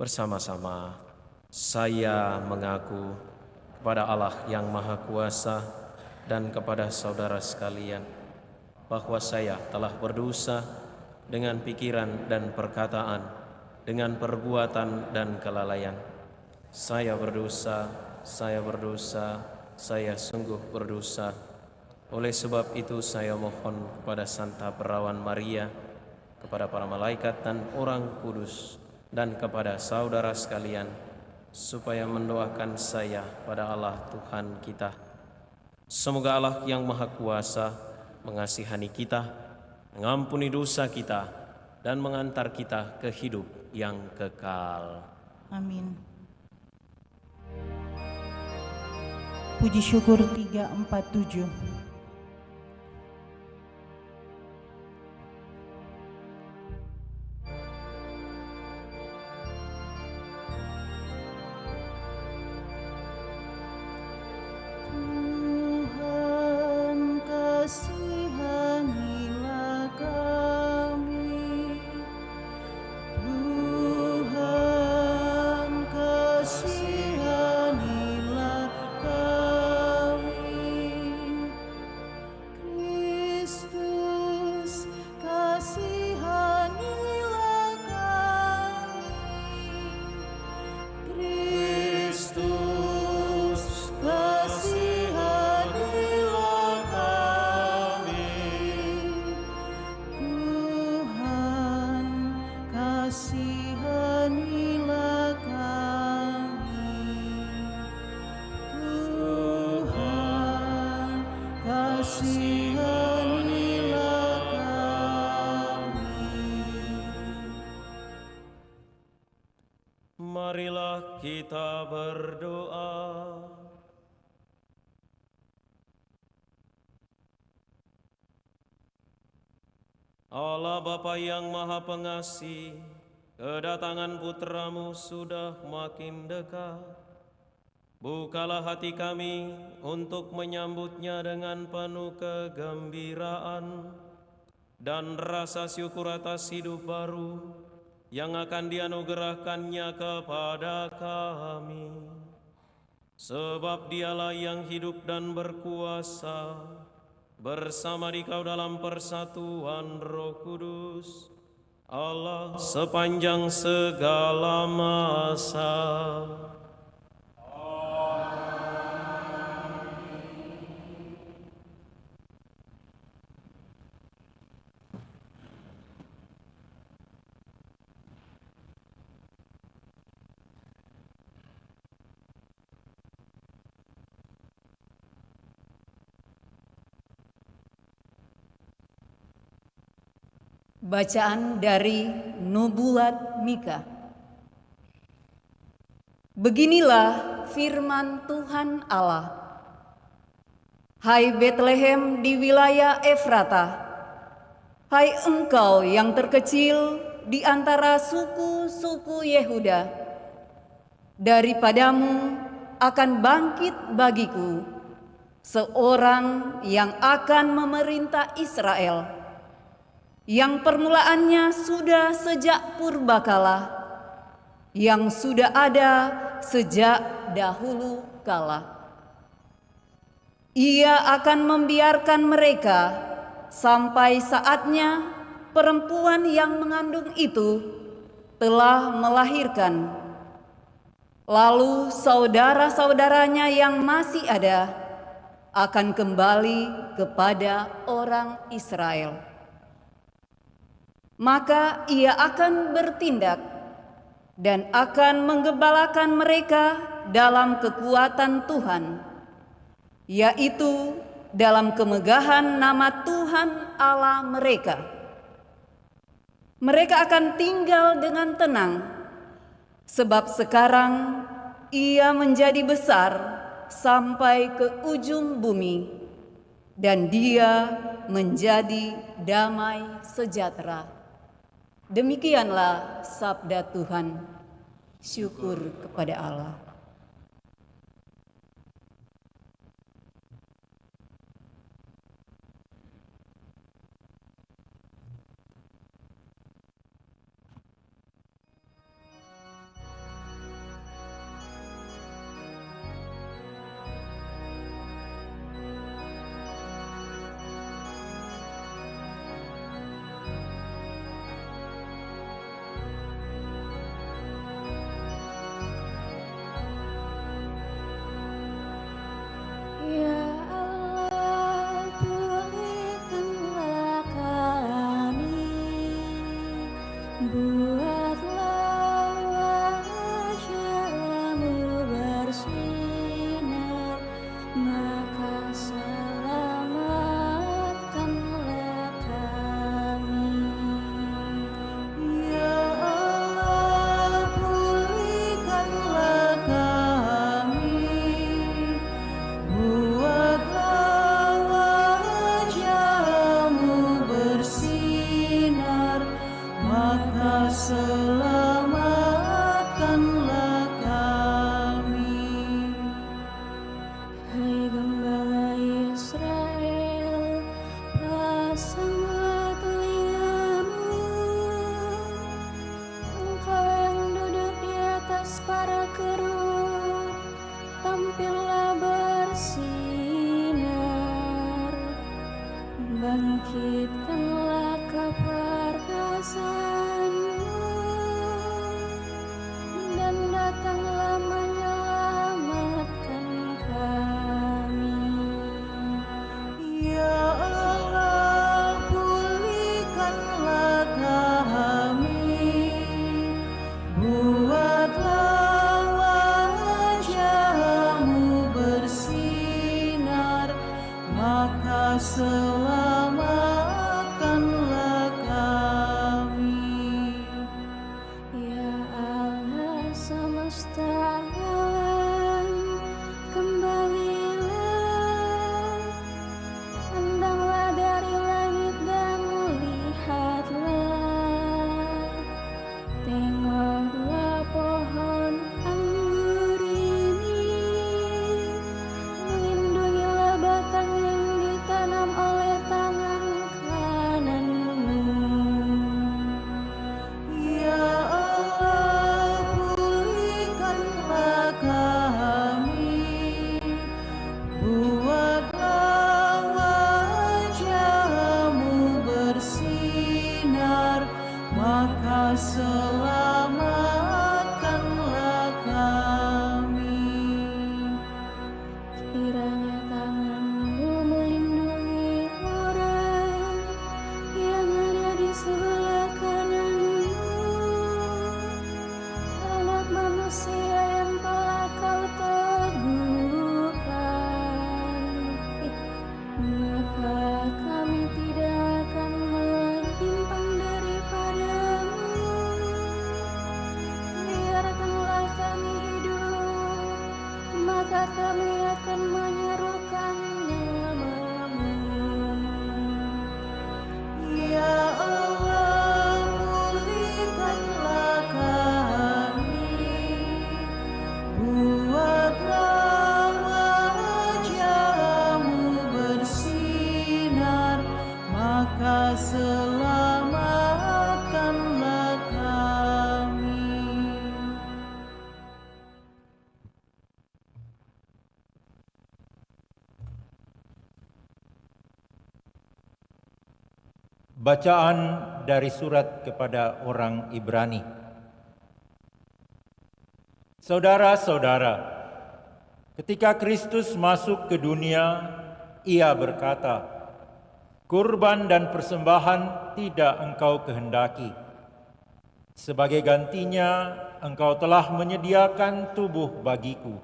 S5: Bersama-sama Saya mengaku kepada Allah yang Maha Kuasa dan kepada saudara sekalian bahwa saya telah berdosa dengan pikiran dan perkataan, dengan perbuatan dan kelalaian. Saya berdosa, saya sungguh berdosa. Oleh sebab itu saya mohon kepada Santa Perawan Maria, kepada para malaikat dan orang kudus, dan kepada saudara sekalian, supaya mendoakan saya pada Allah Tuhan kita. Semoga Allah yang Maha Kuasa mengasihani kita, mengampuni dosa kita, dan mengantar kita ke hidup yang kekal.
S4: Amin. Puji syukur 347. Tuhan kasihanilah kami, Tuhan kasihanilah kami, Kristus kasihanilah kami, Kristus kasihanilah kami, Tuhan kasihanilah kami, Tuhan kasihanilah kami.
S5: Marilah kita berdoa. Allah Bapa yang Maha Pengasih, kedatangan Putramu sudah makin dekat. Bukalah hati kami untuk menyambutnya dengan penuh kegembiraan dan rasa syukur atas hidup baru yang akan dianugerahkannya kepada kami. Sebab Dialah yang hidup dan berkuasa bersama Dikau dalam persatuan Roh Kudus, Allah sepanjang segala masa.
S6: Bacaan dari Nubuat Mika. Beginilah firman Tuhan Allah. Hai Betlehem di wilayah Efrata, hai engkau yang terkecil di antara suku-suku Yehuda, daripadamu akan bangkit bagiku seorang yang akan memerintah Israel, yang permulaannya sudah sejak purbakala, yang sudah ada sejak dahulu kala. Ia akan membiarkan mereka sampai saatnya perempuan yang mengandung itu telah melahirkan. Lalu saudara-saudaranya yang masih ada akan kembali kepada orang Israel. Maka ia akan bertindak dan akan menggembalakan mereka dalam kekuatan Tuhan, yaitu dalam kemegahan nama Tuhan Allah mereka. Mereka akan tinggal dengan tenang, sebab sekarang ia menjadi besar sampai ke ujung bumi, dan dia menjadi damai sejahtera. Demikianlah sabda Tuhan. Syukur kepada Allah.
S7: semesta alam, kembalilah, pandanglah dari langit dan lihatlah, tengoklah pohon anggur ini, lindungilah batang yang ditanam oleh tangan kananmu.
S4: Ya Allah, pulihkanlah kami, buatlah wajah-Mu bersinar, maka selamatkanlah kami.
S7: Kiranya tangan-Mu melindungi orang yang ada di sebelah kanan-Mu, anak manusia yang telah Kau teguhkan, maka kami tidak akan menyimpang daripada-Mu. Biarkanlah kami hidup, maka kami akan menyerukan nama-Mu.
S4: Ya Allah, pulihkanlah kami, buatlah wajah-Mu bersinar, maka selamatkanlah kami.
S8: Bacaan dari surat kepada orang Ibrani. Saudara-saudara, ketika Kristus masuk ke dunia, Ia berkata, "Kurban dan persembahan tidak Engkau kehendaki. Sebagai gantinya, Engkau telah menyediakan tubuh bagiku.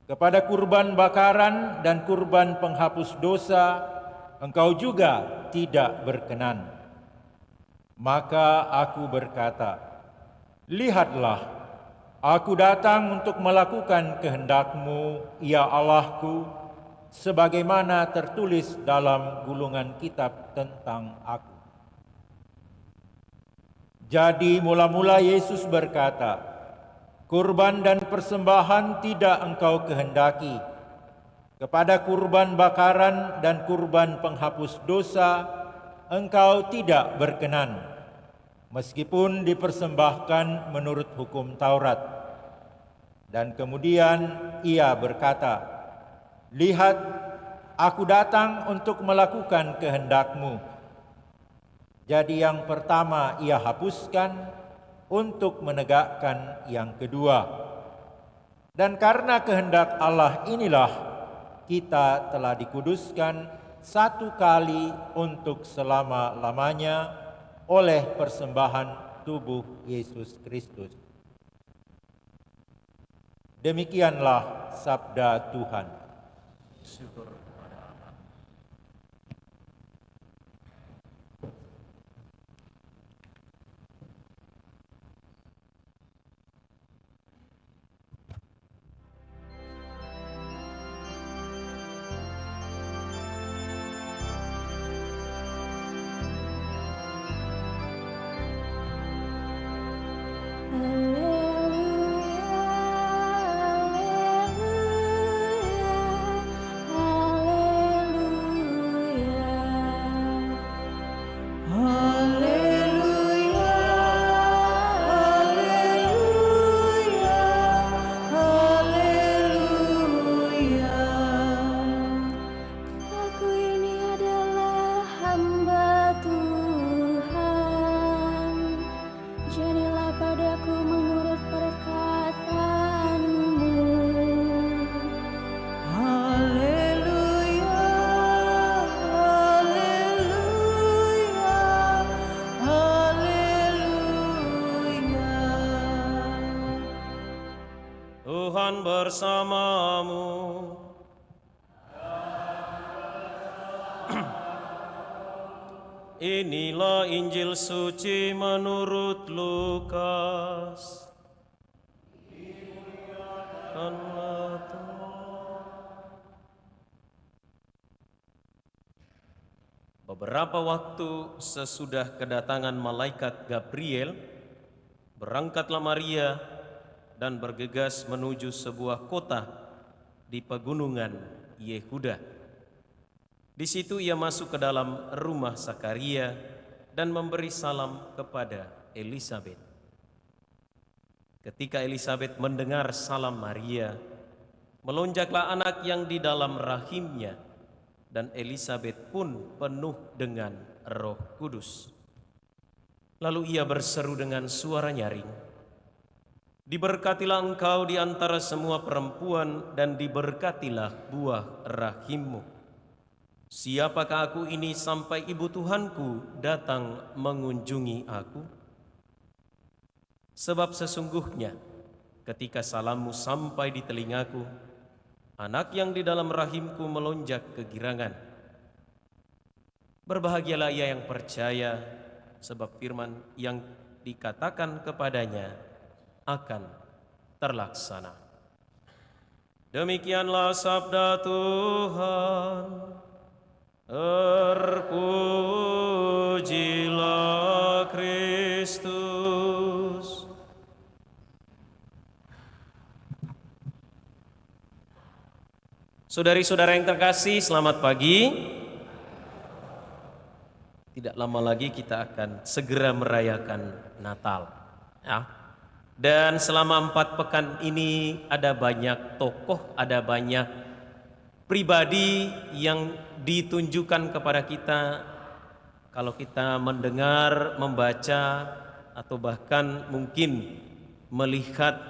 S8: Kepada kurban bakaran dan kurban penghapus dosa, Engkau juga tidak berkenan. Maka aku berkata, lihatlah, aku datang untuk melakukan kehendak-Mu, ya Allahku, sebagaimana tertulis dalam gulungan kitab tentang aku." Jadi mula-mula Yesus berkata, "Kurban dan persembahan tidak Engkau kehendaki. Kepada kurban bakaran dan kurban penghapus dosa, Engkau tidak berkenan, meskipun dipersembahkan menurut hukum Taurat." Dan kemudian Ia berkata, "Lihat, aku datang untuk melakukan kehendak-Mu." Jadi yang pertama Ia hapuskan untuk menegakkan yang kedua. Dan karena kehendak Allah inilah kita telah dikuduskan satu kali untuk selama-lamanya oleh persembahan tubuh Yesus Kristus. Demikianlah sabda Tuhan. Syukur.
S7: Aku ini adalah hamba Tuhan, jadilah padaku menurut perkataan-Mu.
S4: Haleluya, haleluya, haleluya.
S5: Tuhan bersamamu. Inilah Injil suci menurut Lukas. Beberapa waktu sesudah kedatangan malaikat Gabriel, berangkatlah Maria dan bergegas menuju sebuah kota di pegunungan Yehuda. Di situ ia masuk ke dalam rumah Zakaria dan memberi salam kepada Elisabet. Ketika Elisabet mendengar salam Maria, melonjaklah anak yang di dalam rahimnya, dan Elisabet pun penuh dengan Roh Kudus. Lalu ia berseru dengan suara nyaring, "Diberkatilah engkau di antara semua perempuan, dan diberkatilah buah rahimmu. Siapakah aku ini sampai ibu Tuhanku datang mengunjungi aku? Sebab sesungguhnya ketika salammu sampai di telingaku, anak yang di dalam rahimku melonjak kegirangan. Berbahagialah ia yang percaya, sebab firman yang dikatakan kepadanya akan terlaksana." Demikianlah sabda Tuhan. Terpujilah Kristus. Saudari-saudara yang terkasih, selamat pagi. Tidak lama lagi kita akan segera merayakan Natal, ya. Dan selama 4 pekan ini ada banyak tokoh, ada banyak pribadi yang ditunjukkan kepada kita. Kalau kita mendengar, membaca, atau bahkan mungkin melihat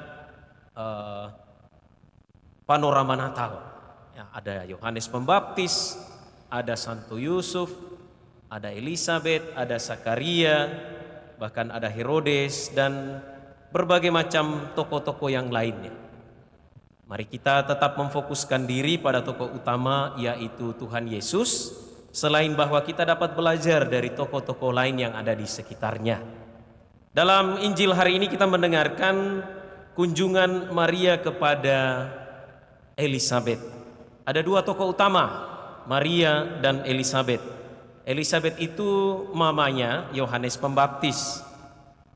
S5: panorama Natal, ya, ada Yohanes Pembaptis, ada Santo Yusuf, ada Elisabet, ada Zakaria, bahkan ada Herodes, dan berbagai macam tokoh-tokoh yang lainnya. Mari kita tetap memfokuskan diri pada tokoh utama, yaitu Tuhan Yesus, selain bahwa kita dapat belajar dari tokoh-tokoh lain yang ada di sekitarnya. Dalam Injil hari ini kita mendengarkan kunjungan Maria kepada Elisabet. Ada 2 tokoh utama, Maria dan Elisabet. Elisabet itu mamanya Yohanes Pembaptis,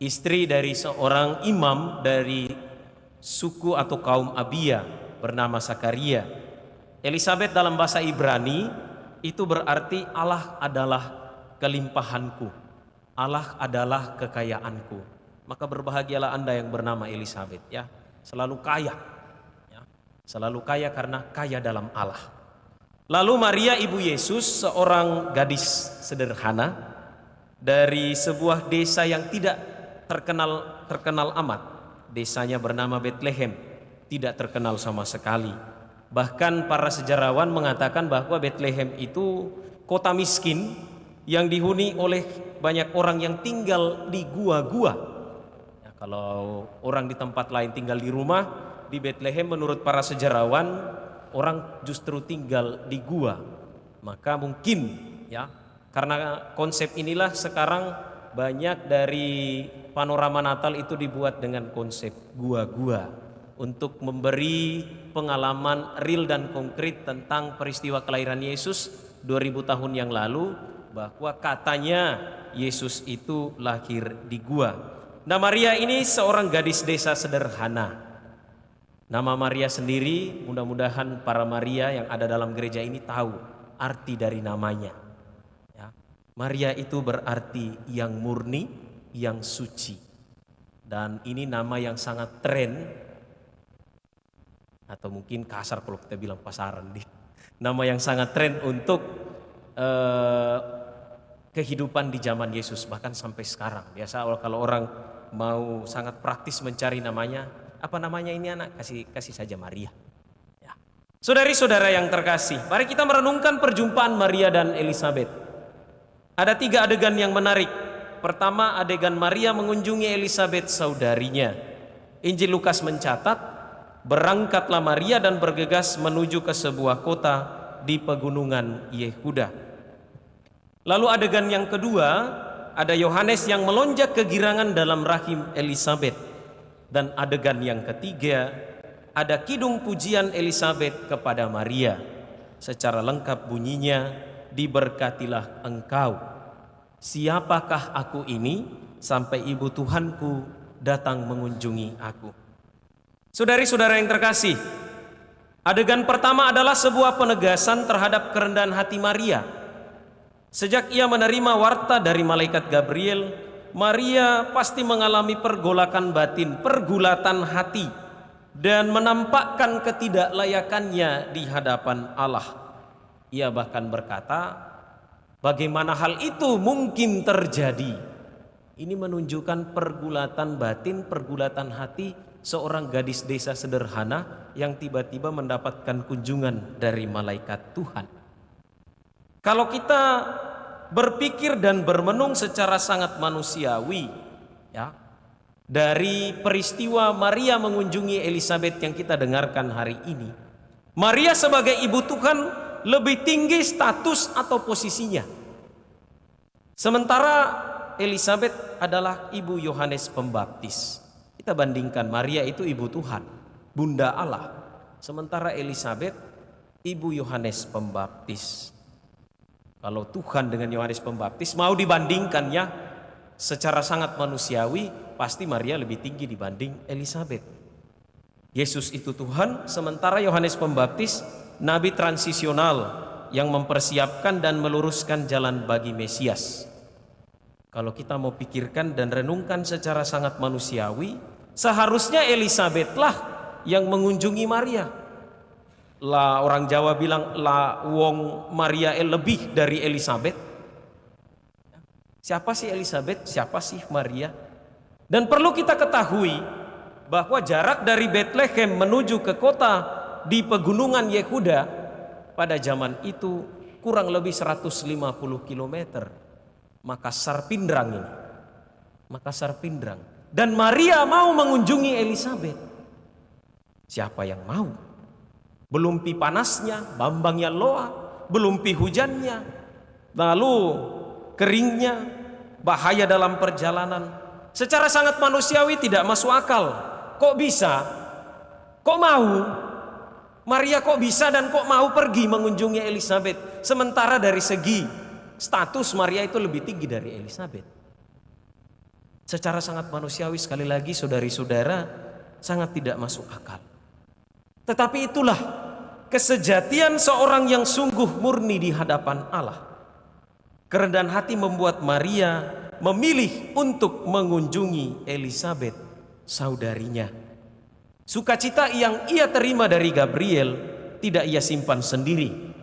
S5: istri dari seorang imam dari suku atau kaum Abia bernama Zakaria. Elisabet dalam bahasa Ibrani itu berarti Allah adalah kelimpahanku, Allah adalah kekayaanku. Maka berbahagialah Anda yang bernama Elisabet, ya, selalu kaya, ya, selalu kaya karena kaya dalam Allah. Lalu Maria ibu Yesus, seorang gadis sederhana dari sebuah desa yang tidak terkenal amat. Desanya bernama Bethlehem, tidak terkenal sama sekali. Bahkan para sejarawan mengatakan bahwa Bethlehem itu kota miskin yang dihuni oleh banyak orang yang tinggal di gua-gua. Ya, kalau orang di tempat lain tinggal di rumah, di Bethlehem menurut para sejarawan orang justru tinggal di gua. Maka mungkin, ya, karena konsep inilah sekarang banyak dari panorama Natal itu dibuat dengan konsep gua-gua untuk memberi pengalaman real dan konkret tentang peristiwa kelahiran Yesus 2000 tahun yang lalu, bahwa katanya Yesus itu lahir di gua. Nah, Maria ini seorang gadis desa sederhana. Nama Maria sendiri, mudah-mudahan para Maria yang ada dalam gereja ini tahu arti dari namanya. Maria itu berarti yang murni, yang suci. Dan ini nama yang sangat tren, atau mungkin kasar kalau kita bilang pasaran. Nama yang sangat tren untuk kehidupan di zaman Yesus, bahkan sampai sekarang. Biasa kalau orang mau sangat praktis mencari namanya, apa namanya ini anak, kasih saja Maria. Ya. Saudari-saudara yang terkasih, mari kita merenungkan perjumpaan Maria dan Elisabet. Ada 3 adegan yang menarik. Pertama, adegan Maria mengunjungi Elisabet saudarinya. Injil Lukas mencatat, berangkatlah Maria dan bergegas menuju ke sebuah kota di pegunungan Yehuda. Lalu adegan yang kedua, ada Yohanes yang melonjak kegirangan dalam rahim Elisabet. Dan adegan yang ketiga, ada kidung pujian Elisabet kepada Maria. Secara lengkap bunyinya, diberkatilah engkau. Siapakah aku ini sampai ibu Tuhanku datang mengunjungi aku? Saudari-saudara yang terkasih, adegan pertama adalah sebuah penegasan terhadap kerendahan hati Maria. Sejak ia menerima warta dari malaikat Gabriel, Maria pasti mengalami pergolakan batin, pergulatan hati, dan menampakkan ketidaklayakannya di hadapan Allah. Ia bahkan berkata, bagaimana hal itu mungkin terjadi? Ini menunjukkan pergulatan batin, pergulatan hati seorang gadis desa sederhana yang tiba-tiba mendapatkan kunjungan dari malaikat Tuhan. Kalau kita berpikir dan bermenung secara sangat manusiawi, ya, dari peristiwa Maria mengunjungi Elizabeth yang kita dengarkan hari ini, Maria sebagai ibu Tuhan lebih tinggi status atau posisinya. Sementara Elizabeth adalah ibu Yohanes Pembaptis. Kita bandingkan, Maria itu ibu Tuhan, bunda Allah. Sementara Elizabeth ibu Yohanes Pembaptis. Kalau Tuhan dengan Yohanes Pembaptis mau dibandingkannya secara sangat manusiawi, pasti Maria lebih tinggi dibanding Elizabeth. Yesus itu Tuhan, sementara Yohanes Pembaptis nabi transisional yang mempersiapkan dan meluruskan jalan bagi Mesias. Kalau kita mau pikirkan dan renungkan secara sangat manusiawi, seharusnya Elizabeth lah yang mengunjungi Maria. Lah, orang Jawa bilang lah wong Maria lebih dari Elizabeth. Siapa sih Elizabeth? Siapa sih Maria? Dan perlu kita ketahui bahwa jarak dari Bethlehem menuju ke kota di pegunungan Yehuda pada zaman itu kurang lebih 150 km. Makassar Pindrang ini. Makassar Pindrang. Dan Maria mau mengunjungi Elizabeth. Siapa yang mau? Belum pi panasnya, bambangnya loa, belum pi hujannya, lalu keringnya, bahaya dalam perjalanan. Secara sangat manusiawi tidak masuk akal. Kok bisa? Kok mau? Maria kok bisa dan kok mau pergi mengunjungi Elizabeth? Sementara dari segi status Maria itu lebih tinggi dari Elizabeth. Secara sangat manusiawi, sekali lagi saudari-saudara, sangat tidak masuk akal. Tetapi itulah kesejatian seorang yang sungguh murni di hadapan Allah. Kerendahan hati membuat Maria memilih untuk mengunjungi Elizabeth, saudarinya. Sukacita yang ia terima dari Gabriel tidak ia simpan sendiri.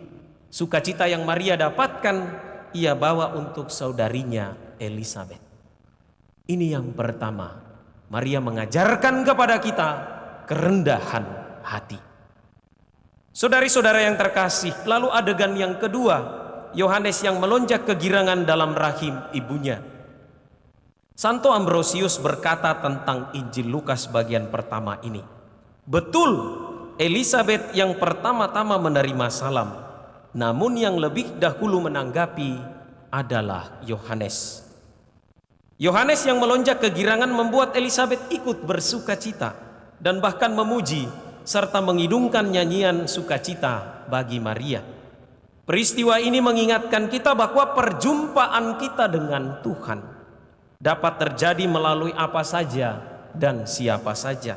S5: Sukacita yang Maria dapatkan ia bawa untuk saudarinya Elizabeth. Ini yang pertama, Maria mengajarkan kepada kita kerendahan hati. Saudari-saudara yang terkasih, lalu adegan yang kedua, Yohanes yang melonjak kegirangan dalam rahim ibunya. Santo Ambrosius berkata tentang Injil Lukas bagian pertama ini. Betul, Elizabeth yang pertama-tama menerima salam, namun yang lebih dahulu menanggapi adalah Yohanes. Yohanes yang melonjak kegirangan membuat Elizabeth ikut bersukacita dan bahkan memuji serta mengidungkan nyanyian sukacita bagi Maria. Peristiwa ini mengingatkan kita bahwa perjumpaan kita dengan Tuhan dapat terjadi melalui apa saja dan siapa saja.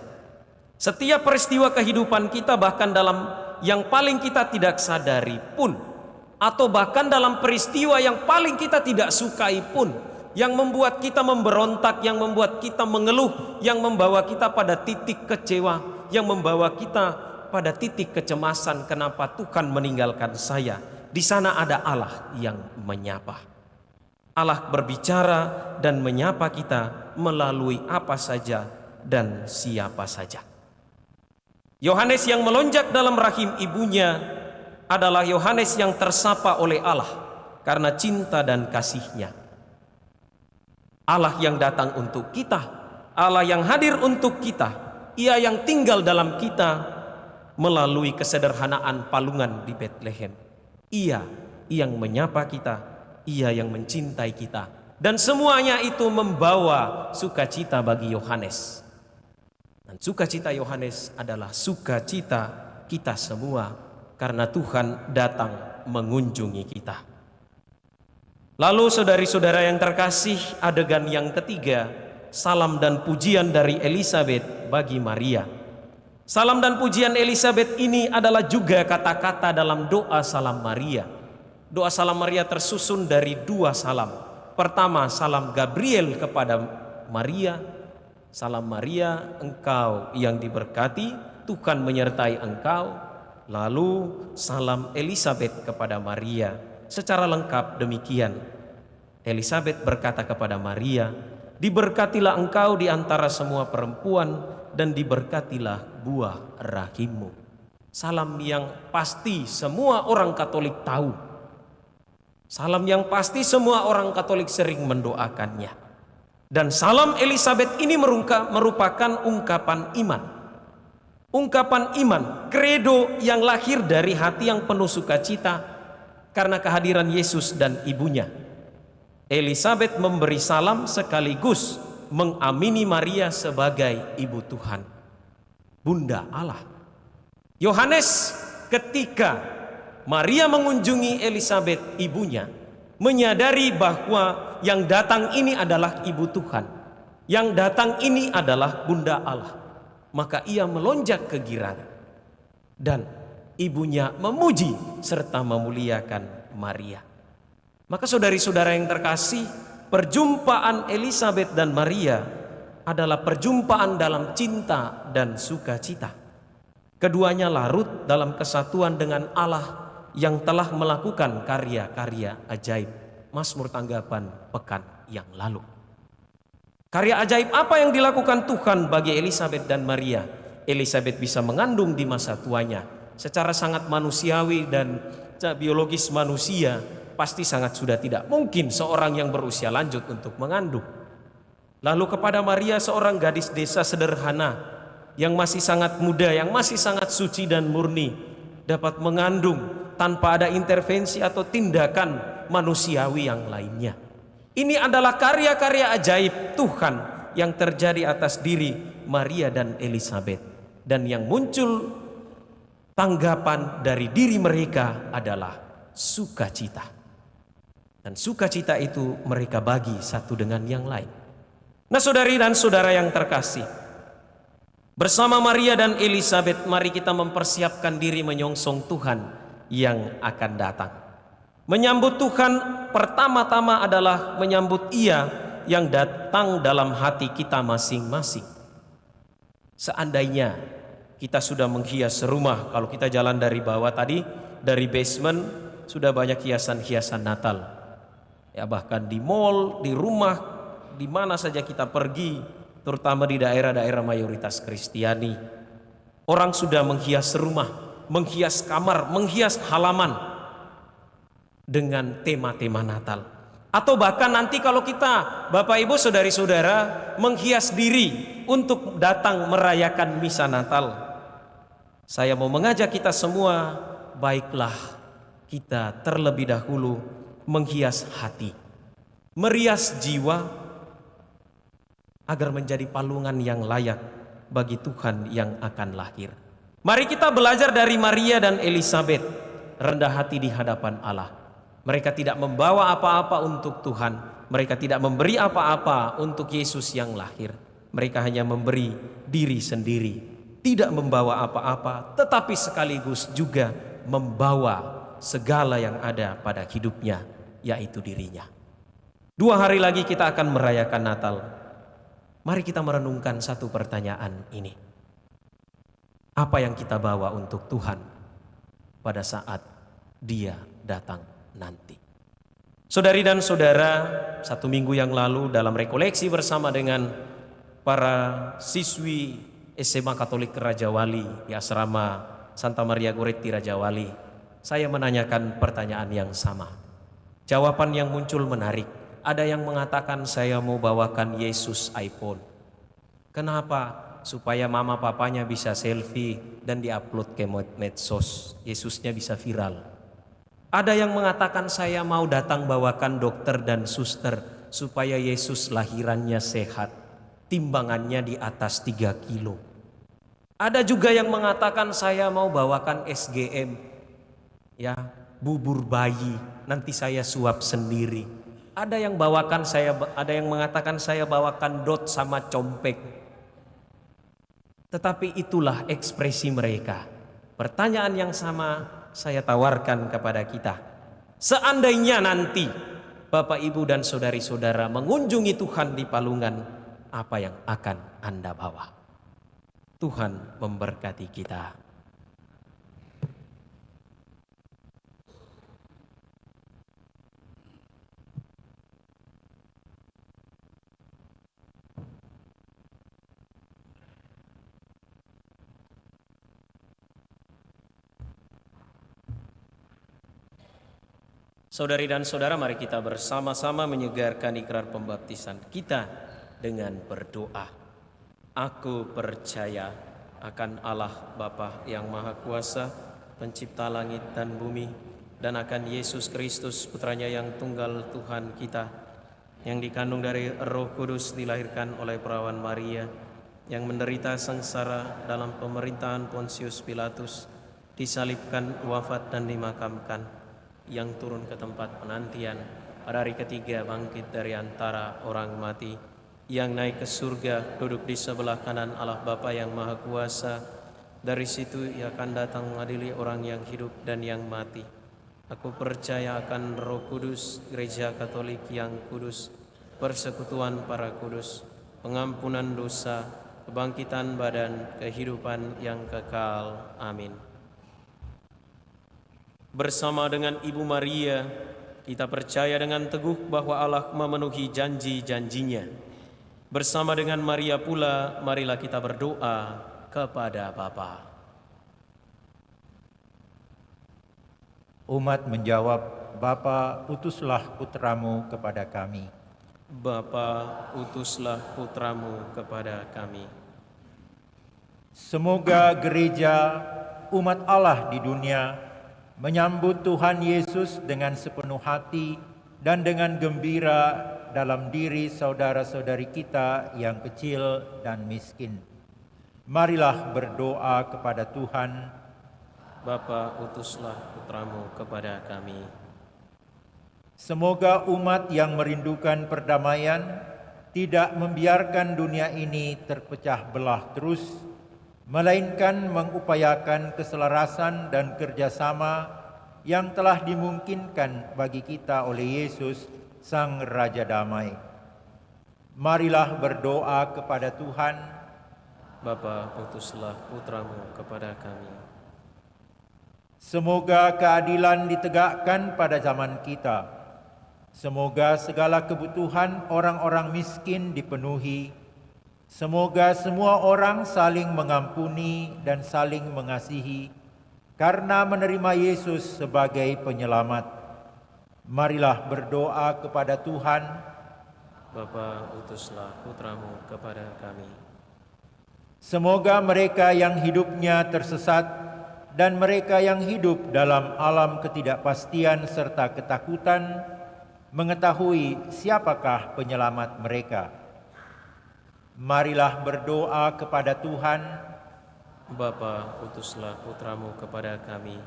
S5: Setiap peristiwa kehidupan kita, bahkan dalam yang paling kita tidak sadari pun, atau bahkan dalam peristiwa yang paling kita tidak sukai pun, yang membuat kita memberontak, yang membuat kita mengeluh, yang membawa kita pada titik kecewa, yang membawa kita pada titik kecemasan, kenapa Tuhan meninggalkan saya? Di sana ada Allah yang menyapa. Allah berbicara dan menyapa kita melalui apa saja dan siapa saja. Yohanes yang melonjak dalam rahim ibunya adalah Yohanes yang tersapa oleh Allah karena cinta dan kasih-Nya. Allah yang datang untuk kita, Allah yang hadir untuk kita, Ia yang tinggal dalam kita melalui kesederhanaan palungan di Bethlehem. Ia yang menyapa kita, Ia yang mencintai kita, dan semuanya itu membawa sukacita bagi Yohanes. Dan sukacita Yohanes adalah sukacita kita semua karena Tuhan datang mengunjungi kita. Lalu saudari-saudara yang terkasih, adegan yang ketiga, salam dan pujian dari Elisabet bagi Maria. Salam dan pujian Elisabet ini adalah juga kata-kata dalam doa salam Maria. Doa salam Maria tersusun dari dua salam. Pertama, salam Gabriel kepada Maria. Salam Maria, engkau yang diberkati, Tuhan menyertai engkau. Lalu salam Elisabet kepada Maria. Secara lengkap demikian. Elisabet berkata kepada Maria, diberkatilah engkau di antara semua perempuan dan diberkatilah buah rahimmu. Salam yang pasti semua orang Katolik tahu. Salam yang pasti semua orang Katolik sering mendoakannya. Dan salam Elisabet ini merupakan ungkapan iman. Ungkapan iman, kredo yang lahir dari hati yang penuh sukacita karena kehadiran Yesus dan ibunya. Elisabet memberi salam sekaligus mengamini Maria sebagai ibu Tuhan, Bunda Allah. Yohanes ketika Maria mengunjungi Elisabet ibunya, menyadari bahwa yang datang ini adalah ibu Tuhan, yang datang ini adalah Bunda Allah. Maka ia melonjak kegirangan dan ibunya memuji serta memuliakan Maria. Maka saudari-saudara yang terkasih, perjumpaan Elisabet dan Maria adalah perjumpaan dalam cinta dan sukacita. Keduanya larut dalam kesatuan dengan Allah yang telah melakukan karya-karya ajaib. Mazmur tanggapan pekan yang lalu. Karya ajaib apa yang dilakukan Tuhan bagi Elisabet dan Maria? Elisabet bisa mengandung di masa tuanya. Secara sangat manusiawi dan biologis manusia, pasti sangat sudah tidak mungkin seorang yang berusia lanjut untuk mengandung. Lalu kepada Maria, seorang gadis desa sederhana yang masih sangat muda, yang masih sangat suci dan murni, dapat mengandung tanpa ada intervensi atau tindakan manusiawi yang lainnya. Ini adalah karya-karya ajaib Tuhan yang terjadi atas diri Maria dan Elisabet, dan yang muncul tanggapan dari diri mereka adalah sukacita. Dan sukacita itu mereka bagi satu dengan yang lain. Nah, saudari dan saudara yang terkasih, bersama Maria dan Elisabet, mari kita mempersiapkan diri menyongsong Tuhan yang akan datang. Menyambut Tuhan pertama-tama adalah menyambut Ia yang datang dalam hati kita masing-masing. Seandainya kita sudah menghias rumah, kalau kita jalan dari bawah tadi, dari basement, sudah banyak hiasan-hiasan Natal. Ya, bahkan di mall, di rumah, di mana saja kita pergi, terutama di daerah-daerah mayoritas Kristiani, orang sudah menghias rumah, menghias kamar, menghias halaman dengan tema-tema Natal. Atau bahkan nanti kalau kita, Bapak Ibu saudari-saudara, menghias diri untuk datang merayakan misa Natal, saya mau mengajak kita semua, baiklah kita terlebih dahulu menghias hati, merias jiwa, agar menjadi palungan yang layak bagi Tuhan yang akan lahir. Mari kita belajar dari Maria dan Elisabet, rendah hati di hadapan Allah. Mereka tidak membawa apa-apa untuk Tuhan, mereka tidak memberi apa-apa untuk Yesus yang lahir. Mereka hanya memberi diri sendiri, tidak membawa apa-apa, tetapi sekaligus juga membawa segala yang ada pada hidupnya, yaitu dirinya. 2 hari lagi kita akan merayakan Natal. Mari kita merenungkan satu pertanyaan ini. Apa yang kita bawa untuk Tuhan pada saat Dia datang nanti? Saudari dan saudara, 1 minggu yang lalu dalam rekoleksi bersama dengan para siswi SMA Katolik Raja Wali di asrama Santa Maria Goretti Raja Wali, saya menanyakan pertanyaan yang sama. Jawaban yang muncul menarik. Ada yang mengatakan saya mau bawakan Yesus iPhone. Kenapa? Supaya mama papanya bisa selfie dan diupload ke medsos. Yesusnya bisa viral. Ada yang mengatakan saya mau datang bawakan dokter dan suster supaya Yesus lahirannya sehat, timbangannya di atas 3 kilo. Ada juga yang mengatakan saya mau bawakan SGM, ya, bubur bayi, nanti saya suap sendiri. Ada yang mengatakan saya bawakan dot sama compek. Tetapi itulah ekspresi mereka. Pertanyaan yang sama saya tawarkan kepada kita. Seandainya nanti Bapak, Ibu, dan saudari-saudara mengunjungi Tuhan di Palungan, apa yang akan Anda bawa? Tuhan memberkati kita. Saudari dan saudara, mari kita bersama-sama menyegarkan ikrar pembaptisan kita dengan berdoa. Aku percaya akan Allah Bapa yang Maha Kuasa, pencipta langit dan bumi, dan akan Yesus Kristus, putranya yang tunggal Tuhan kita, yang dikandung dari Roh Kudus, dilahirkan oleh perawan Maria, yang menderita sengsara dalam pemerintahan Pontius Pilatus, disalibkan, wafat, dan dimakamkan, yang turun ke tempat penantian, pada hari ketiga bangkit dari antara orang mati, yang naik ke surga, duduk di sebelah kanan Allah Bapa yang Maha Kuasa. Dari situ ia akan datang mengadili orang yang hidup dan yang mati. Aku percaya akan Roh Kudus, Gereja Katolik yang kudus, persekutuan para kudus, pengampunan dosa, kebangkitan badan, kehidupan yang kekal. Amin. Bersama dengan Ibu Maria, kita percaya dengan teguh bahwa Allah memenuhi janji-janjinya. Bersama dengan Maria pula, marilah kita berdoa kepada Bapa.
S8: Umat menjawab, Bapa, utuslah putramu kepada kami.
S5: Bapa, utuslah putramu kepada kami.
S8: Semoga gereja, umat Allah di dunia, menyambut Tuhan Yesus dengan sepenuh hati dan dengan gembira dalam diri saudara-saudari kita yang kecil dan miskin. Marilah berdoa kepada Tuhan.
S5: Bapa, utuslah putramu kepada kami.
S8: Semoga umat yang merindukan perdamaian tidak membiarkan dunia ini terpecah belah terus, melainkan mengupayakan keselarasan dan kerjasama yang telah dimungkinkan bagi kita oleh Yesus, Sang Raja Damai. Marilah berdoa kepada Tuhan.
S5: Bapa, utuslah putramu kepada kami.
S8: Semoga keadilan ditegakkan pada zaman kita. Semoga segala kebutuhan orang-orang miskin dipenuhi. Semoga semua orang saling mengampuni dan saling mengasihi karena menerima Yesus sebagai penyelamat. Marilah berdoa kepada Tuhan.
S5: Bapa, utuslah putramu kepada kami.
S8: Semoga mereka yang hidupnya tersesat dan mereka yang hidup dalam alam ketidakpastian serta ketakutan mengetahui siapakah penyelamat mereka. Marilah berdoa kepada Tuhan.
S5: Bapa, utuslah putramu kepada kami.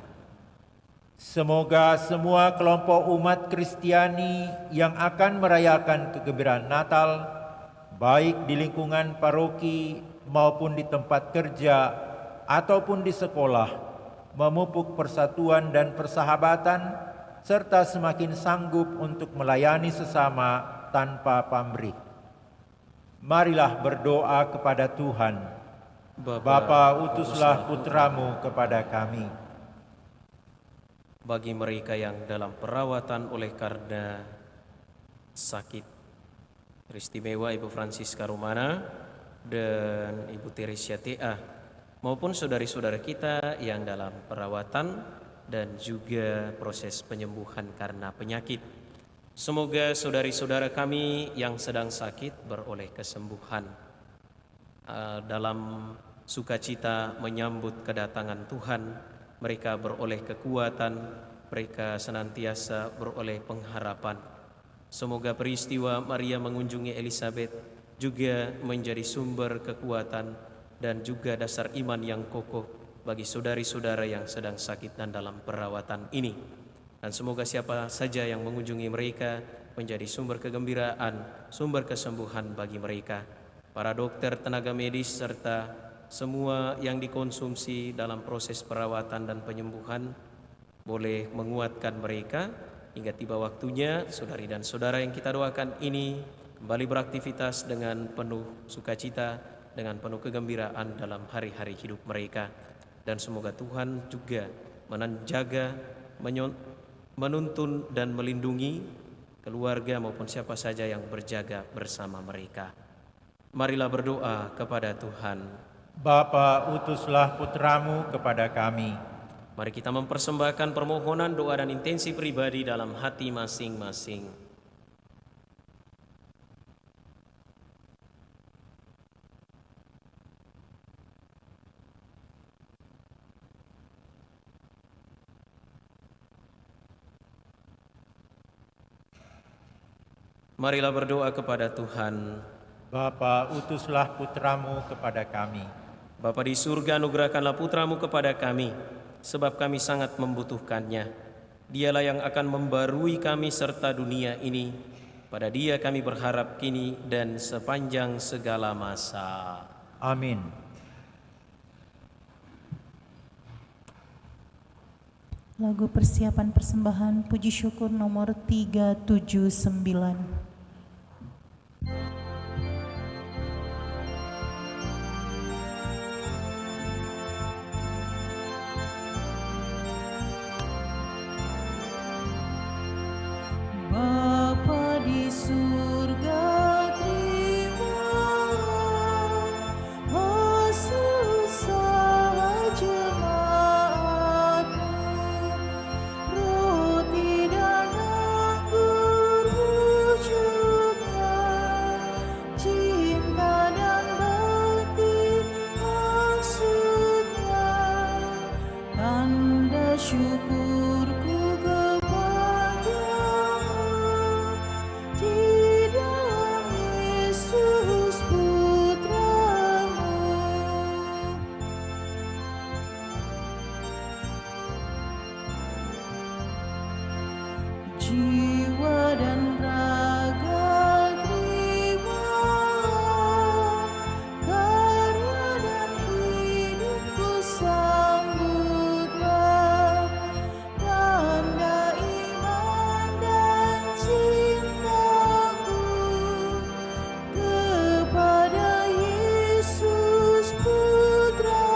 S8: Semoga semua kelompok umat Kristiani yang akan merayakan kegembiraan Natal, baik di lingkungan paroki maupun di tempat kerja ataupun di sekolah, memupuk persatuan dan persahabatan, serta semakin sanggup untuk melayani sesama tanpa pamrih. Marilah berdoa kepada Tuhan. Bapa, utuslah putramu kepada kami.
S5: Bagi mereka yang dalam perawatan oleh karena sakit, teristimewa Ibu Francisca Romana dan Ibu Teresia TA, maupun saudari-saudara kita yang dalam perawatan dan juga proses penyembuhan karena penyakit. Semoga saudari-saudara kami yang sedang sakit beroleh kesembuhan. Dalam sukacita menyambut kedatangan Tuhan, mereka beroleh kekuatan, mereka senantiasa beroleh pengharapan. Semoga peristiwa Maria mengunjungi Elizabeth juga menjadi sumber kekuatan dan juga dasar iman yang kokoh bagi saudari-saudara yang sedang sakit dan dalam perawatan ini. Dan semoga siapa saja yang mengunjungi mereka menjadi sumber kegembiraan, sumber kesembuhan bagi mereka. Para dokter, tenaga medis, serta semua yang dikonsumsi dalam proses perawatan dan penyembuhan boleh menguatkan mereka hingga tiba waktunya saudari dan saudara yang kita doakan ini kembali beraktivitas dengan penuh sukacita, dengan penuh kegembiraan dalam hari-hari hidup mereka. Dan semoga Tuhan juga menjaga, menuntun dan melindungi keluarga maupun siapa saja yang berjaga bersama mereka. Marilah berdoa kepada Tuhan.
S8: Bapa, utuslah putramu kepada kami.
S5: Mari kita mempersembahkan permohonan, doa dan intensi pribadi dalam hati masing-masing. Marilah berdoa kepada Tuhan.
S8: Bapa, utuslah putramu kepada kami.
S5: Bapa di surga, anugerahkanlah putramu kepada kami, sebab kami sangat membutuhkannya. Dialah yang akan membarui kami serta dunia ini. Pada Dia kami berharap kini dan sepanjang segala masa.
S8: Amin.
S4: Lagu persiapan persembahan puji syukur nomor 379. Bapa di surga, terimalah hasil usaha jemaat-Mu, roti dan anggur wujudnya, cinta dan bakti maksudnya, tanda syukurku di dalam Yesus Putramu. Jiwa dan raga terimalah, karya dan hidupku sambutlah, tanda iman dan cintaku kepada Yesus Putramu.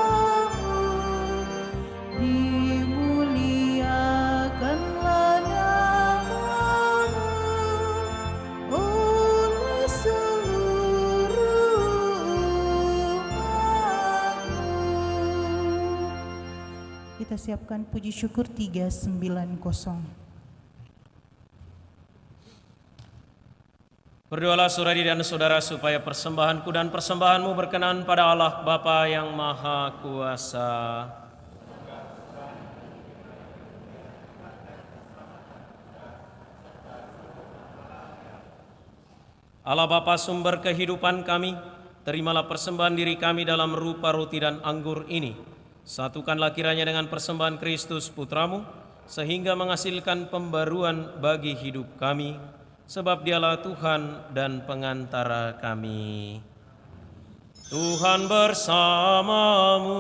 S4: Dimuliakanlah namamu oleh seluruh umatmu. Kita siapkan puji syukur 390.
S5: Berdoalah saudari dan saudara supaya persembahanku dan persembahanmu berkenan pada Allah Bapa yang Maha Kuasa. Allah Bapa sumber kehidupan kami, terimalah persembahan diri kami dalam rupa roti dan anggur ini. Satukanlah kiranya dengan persembahan Kristus Putramu, sehingga menghasilkan pembaruan bagi hidup kami, sebab Dialah Tuhan dan pengantara kami. Tuhan bersamamu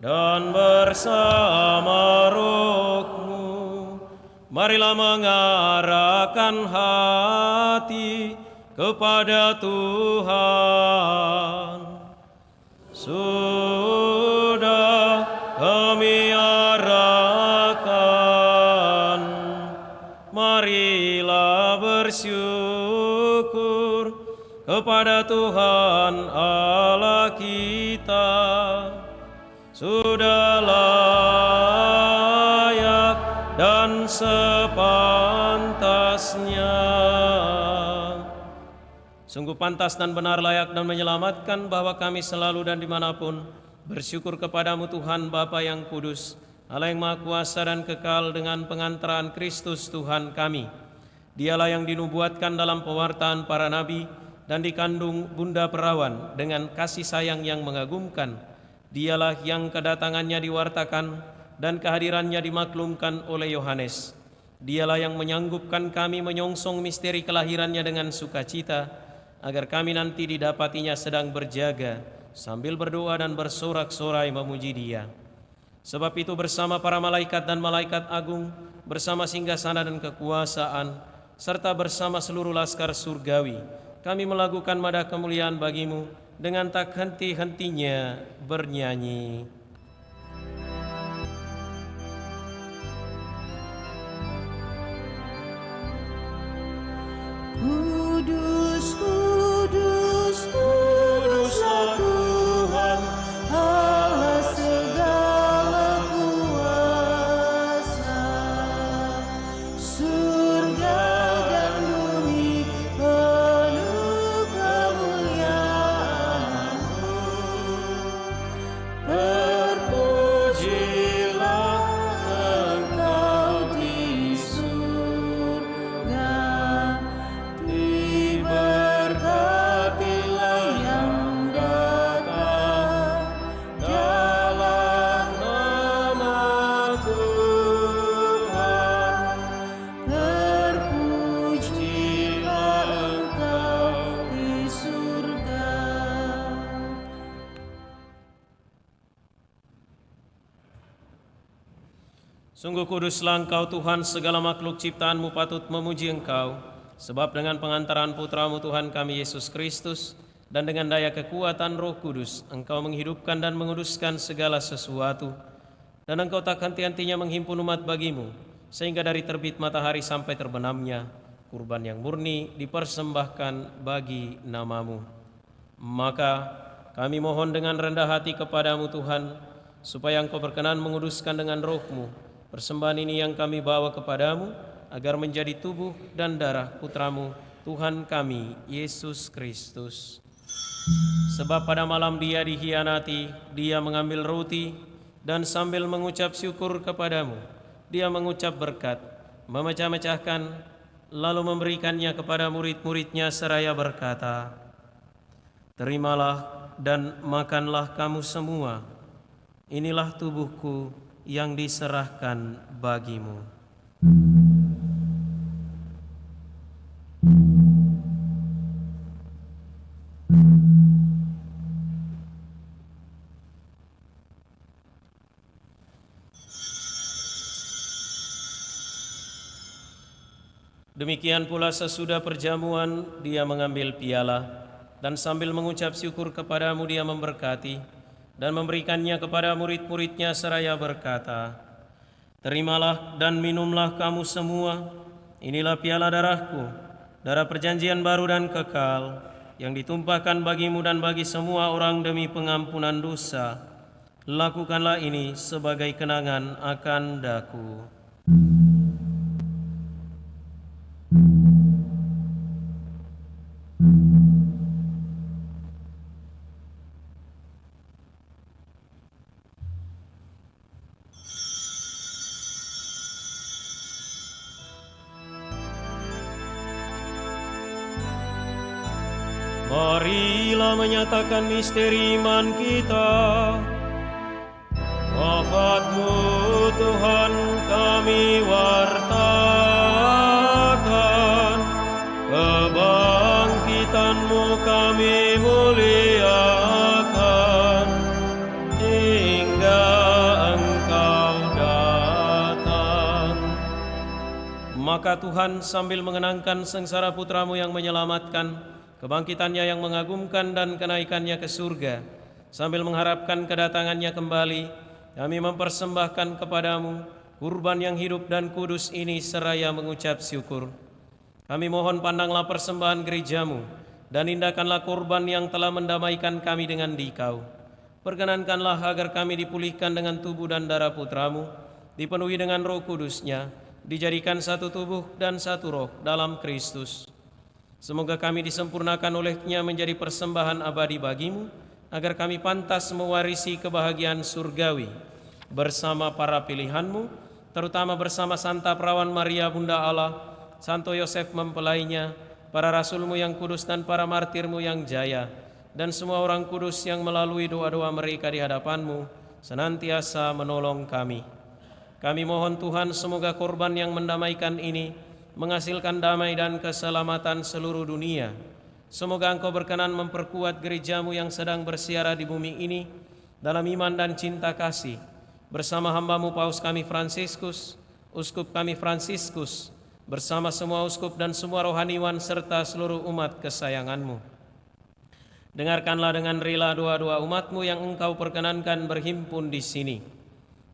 S5: dan bersama rohmu. Marilah mengarahkan hati kepada Tuhan. Sudah kami arahkan, marilah bersyukur kepada Tuhan Allah kita. Sudah layak dan sepantasnya. Sungguh pantas dan benar, layak dan menyelamatkan bahwa kami selalu dan dimanapun bersyukur kepadamu Tuhan Bapa yang kudus, Allah yang Maha Kuasa dan kekal, dengan pengantaran Kristus Tuhan kami. Dialah yang dinubuatkan dalam pewartaan para nabi dan dikandung Bunda Perawan dengan kasih sayang yang mengagumkan. Dialah yang kedatangannya diwartakan dan kehadirannya dimaklumkan oleh Yohanes. Dialah yang menyanggupkan kami menyongsong misteri kelahirannya dengan sukacita, agar kami nanti didapatinya sedang berjaga, sambil berdoa dan bersorak-sorai memuji Dia. Sebab itu bersama para malaikat dan malaikat agung, bersama singgasana dan kekuasaan, serta bersama seluruh laskar surgawi, kami melakukan madah kemuliaan bagimu dengan tak henti-hentinya bernyanyi.
S4: Kudus, kudus, kuduslah Tuhan, Allah segala kuasa. Surga dan bumi penuh kemuliaan-Mu. Terpujilah Engkau di surga. Diberkatilah yang datang dalam nama Tuhan. Terpujilah Engkau di surga.
S5: Sungguh kuduslah Engkau Tuhan, segala makhluk ciptaan-Mu patut memuji Engkau. Sebab dengan pengantaran Putra-Mu Tuhan kami Yesus Kristus, dan dengan daya kekuatan Roh Kudus, Engkau menghidupkan dan menguduskan segala sesuatu. Dan Engkau tak henti-hentinya menghimpun umat bagimu, sehingga dari terbit matahari sampai terbenamnya, kurban yang murni dipersembahkan bagi nama-Mu. Maka kami mohon dengan rendah hati kepadamu Tuhan, supaya Engkau berkenan menguduskan dengan Roh-Mu persembahan ini yang kami bawa kepadamu, agar menjadi tubuh dan darah Putra-Mu, Tuhan kami, Yesus Kristus. Sebab pada malam Dia dikhianati, Dia mengambil roti, dan sambil mengucap syukur kepadamu, Dia mengucap berkat, memecah-mecahkan, lalu memberikannya kepada murid-muridnya seraya berkata, "Terimalah dan makanlah kamu semua, inilah tubuhku yang diserahkan bagimu." Demikian pula sesudah perjamuan Dia mengambil piala, dan sambil mengucap syukur kepadamu Dia memberkati dan memberikannya kepada murid-muridnya seraya berkata, "Terimalah dan minumlah kamu semua, inilah piala darahku, darah perjanjian baru dan kekal, yang ditumpahkan bagimu dan bagi semua orang demi pengampunan dosa. Lakukanlah ini sebagai kenangan akan daku." Marilah menyatakan misteri iman kita. Wafat-Mu Tuhan kami wartakan, kebangkitan-Mu kami muliakan, hingga Engkau datang. Maka Tuhan sambil mengenangkan sengsara Putra-Mu yang menyelamatkan, kebangkitannya yang mengagumkan dan kenaikannya ke surga, sambil mengharapkan kedatangannya kembali, kami mempersembahkan kepadamu kurban yang hidup dan kudus ini seraya mengucap syukur. Kami mohon pandanglah persembahan gerejamu, dan indahkanlah kurban yang telah mendamaikan kami dengan Dikau. Perkenankanlah agar kami dipulihkan dengan tubuh dan darah Putra-Mu, dipenuhi dengan Roh Kudus-Nya, dijadikan satu tubuh dan satu roh dalam Kristus. Semoga kami disempurnakan oleh-Nya menjadi persembahan abadi bagimu, agar kami pantas mewarisi kebahagiaan surgawi bersama para pilihan-Mu, terutama bersama Santa Perawan Maria Bunda Allah, Santo Yosef mempelainya, para rasul-Mu yang kudus dan para martir-Mu yang jaya, dan semua orang kudus yang melalui doa-doa mereka di hadapan-Mu senantiasa menolong kami. Kami mohon Tuhan semoga korban yang mendamaikan ini menghasilkan damai dan keselamatan seluruh dunia. Semoga Engkau berkenan memperkuat gerejamu yang sedang bersiara di bumi ini dalam iman dan cinta kasih, bersama hamba-Mu Paus kami Fransiskus, Uskup kami Fransiskus, bersama semua uskup dan semua rohaniwan serta seluruh umat kesayangan-Mu. Dengarkanlah dengan rela doa-doa umat-Mu yang Engkau perkenankan berhimpun di sini.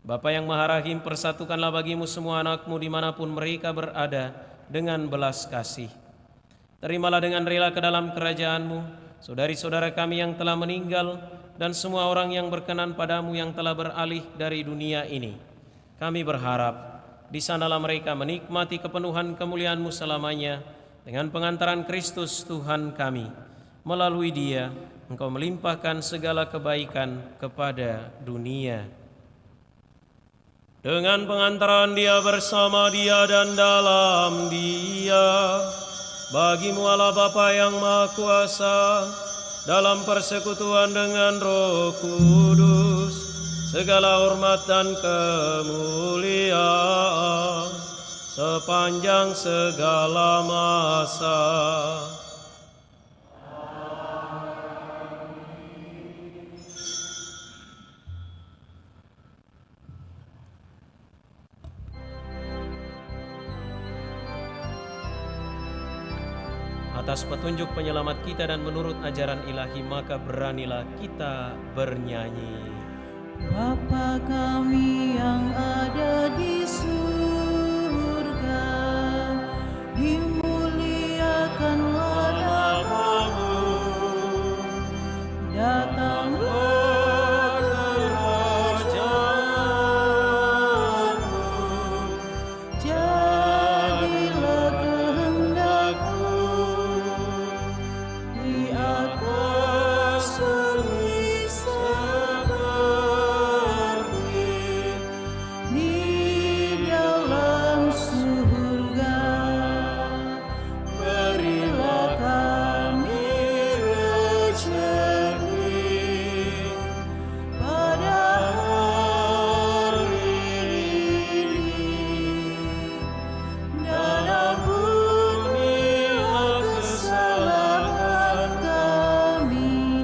S5: Bapa yang Maha Rahim, persatukanlah bagimu semua anak-Mu dimanapun mereka berada dengan belas kasih. Terimalah dengan rela ke dalam kerajaan-Mu saudari-saudara kami yang telah meninggal dan semua orang yang berkenan padamu yang telah beralih dari dunia ini. Kami berharap di sanalah mereka menikmati kepenuhan kemuliaan-Mu selamanya dengan pengantaran Kristus Tuhan kami. Melalui Dia Engkau melimpahkan segala kebaikan kepada dunia. Dengan pengantaran Dia, bersama Dia, dan dalam Dia, bagimu Allah Bapa yang Maha Kuasa, dalam persekutuan dengan Roh Kudus, segala hormat dan kemuliaan sepanjang segala masa. Atas petunjuk penyelamat kita dan menurut ajaran ilahi, maka beranilah kita bernyanyi.
S4: Bapa kami yang ada di surga, dimuliakanlah nama-Mu, datanglah kerajaan-Mu, jadilah kehendak-Mu di atas bumi seperti di dalam surga. Berilah kami rezeki pada hari ini, dan ampunilah kesalahan kami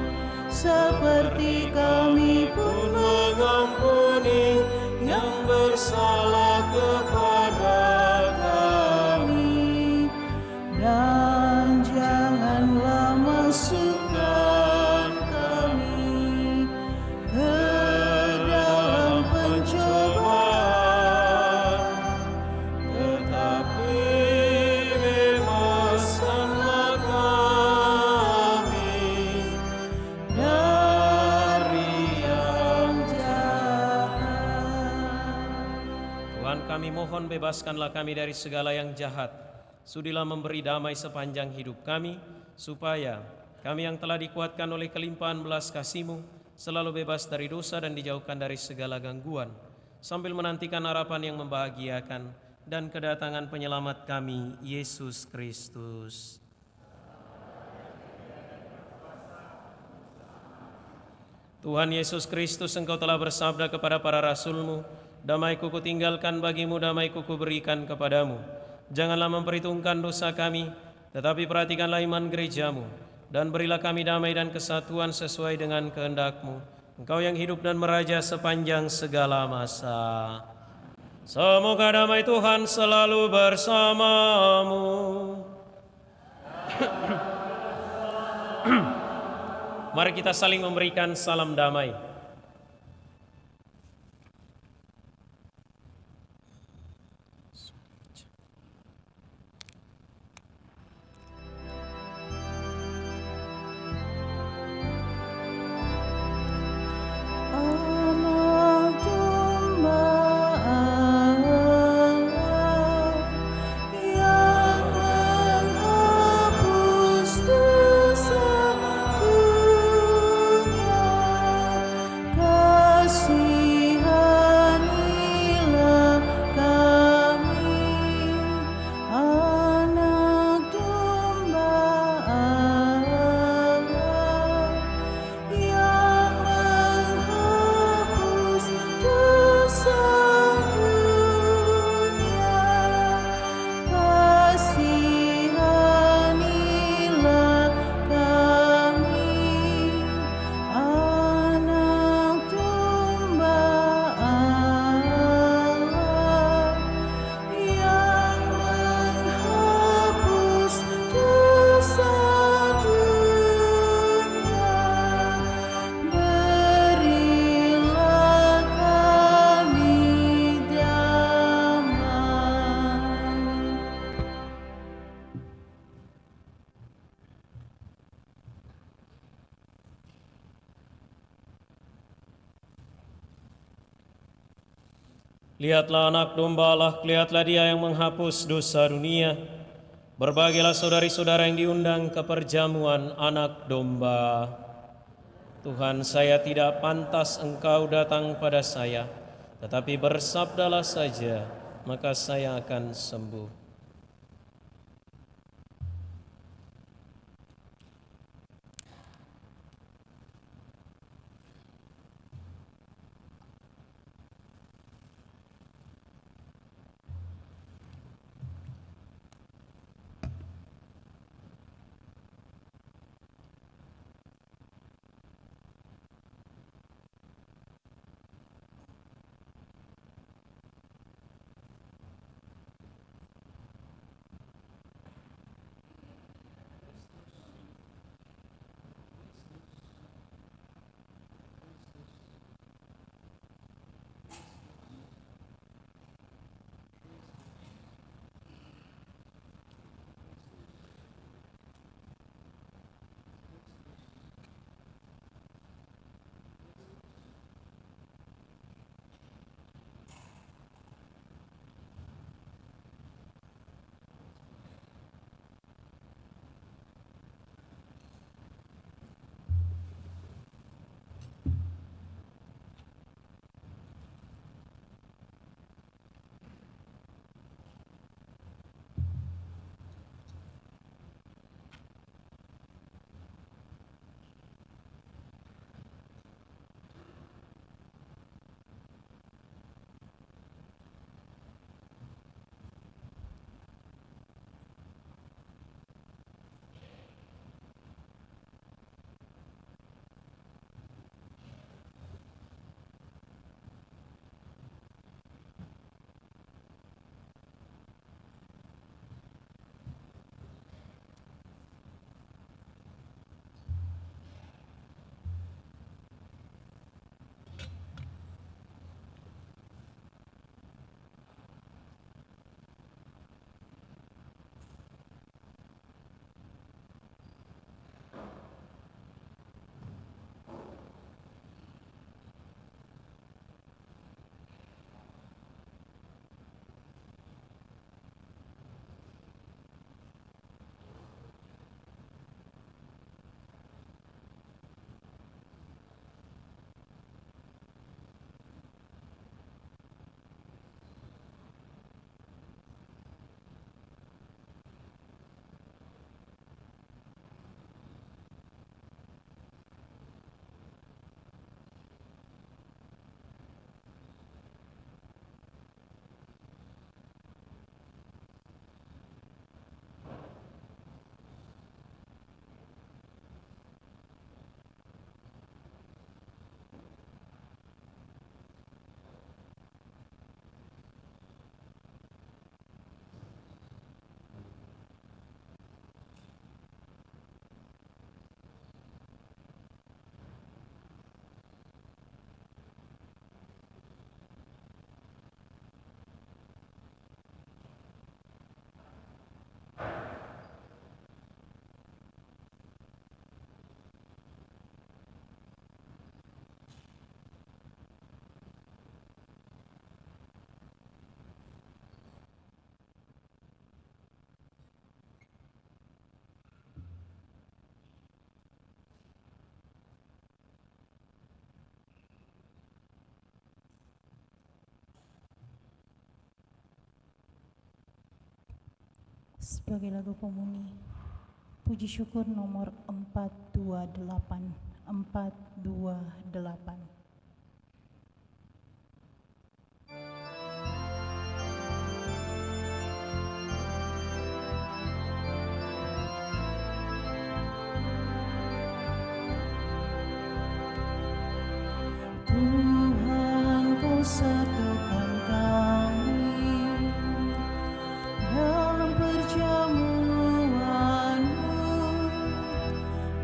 S4: seperti kami pun mengampuni yang bersalah kepada kami, dan janganlah masukkan kami ke dalam pencobaan, tetapi bebaskanlah kami dari yang jahat.
S5: Tuhan, kami mohon bebaskanlah kami dari segala yang jahat. Sudilah memberi damai sepanjang hidup kami, supaya kami yang telah dikuatkan oleh kelimpahan belas kasih-Mu selalu bebas dari dosa dan dijauhkan dari segala gangguan, sambil menantikan harapan yang membahagiakan dan kedatangan penyelamat kami, Yesus Kristus. Tuhan Yesus Kristus, Engkau telah bersabda kepada para rasul-Mu, damai-Ku kutinggalkan bagimu, damai-Ku kuberikan kepadamu. Janganlah memperhitungkan dosa kami, tetapi perhatikanlah iman gereja-Mu, dan berilah kami damai dan kesatuan sesuai dengan kehendak-Mu. Engkau yang hidup dan meraja sepanjang segala masa. Semoga damai Tuhan selalu bersamamu. Mari kita saling memberikan salam damai.
S4: Anak domba Allah yang menghapus dosa dunia,
S5: Lihatlah anak domba Allah, lihatlah dia yang menghapus dosa dunia. Berbahagialah saudari-saudara yang diundang ke perjamuan anak domba. Tuhan, saya tidak pantas Engkau datang pada saya, tetapi bersabdalah saja, maka saya akan sembuh.
S4: Sebagai lagu pemuni, puji syukur nomor 428. 428. Tuhan, Kau satukan kami dalam perjamuan-Mu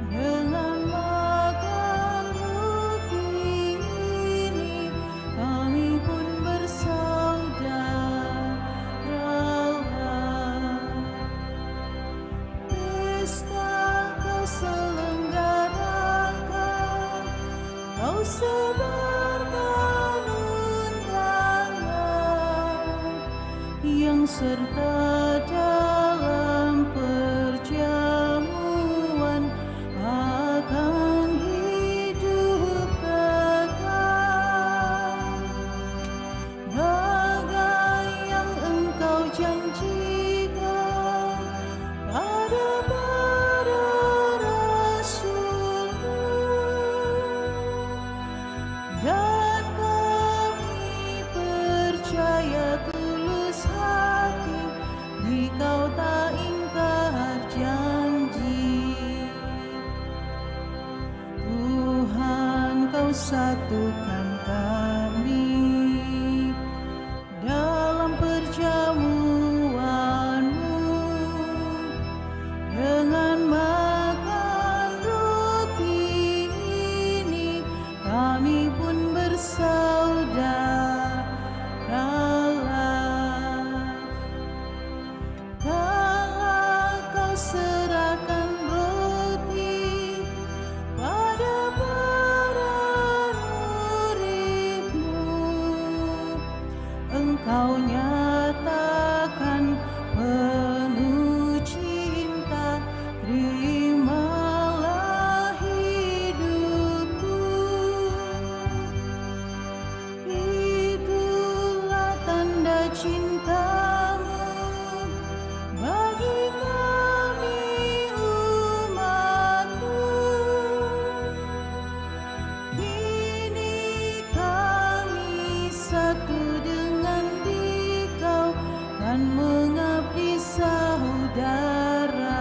S4: dengan makan roti ini, kami pun bersaudara. Pesta Kau selenggarakan, Kau sebarkan undangan. serta dalam perjamuan akan hidup kekal. Bagai yang Engkau janjikan pada para rasul-Mu, dan kami percaya tulus hati Dikau tak ingkar janji. Tuhan, Kau satukan kami dalam perjamuan-Mu dengan makan roti ini, kami pun bersaudara. Kala Kau serahkan roti pada para murid-Mu, Engkau nyatakan penuh cinta, terimalah hidupku. Itulah tanda cinta-Mu bagi kami umat-Mu. Kini kami satu dengan Dikau, kan mengabdi saudara.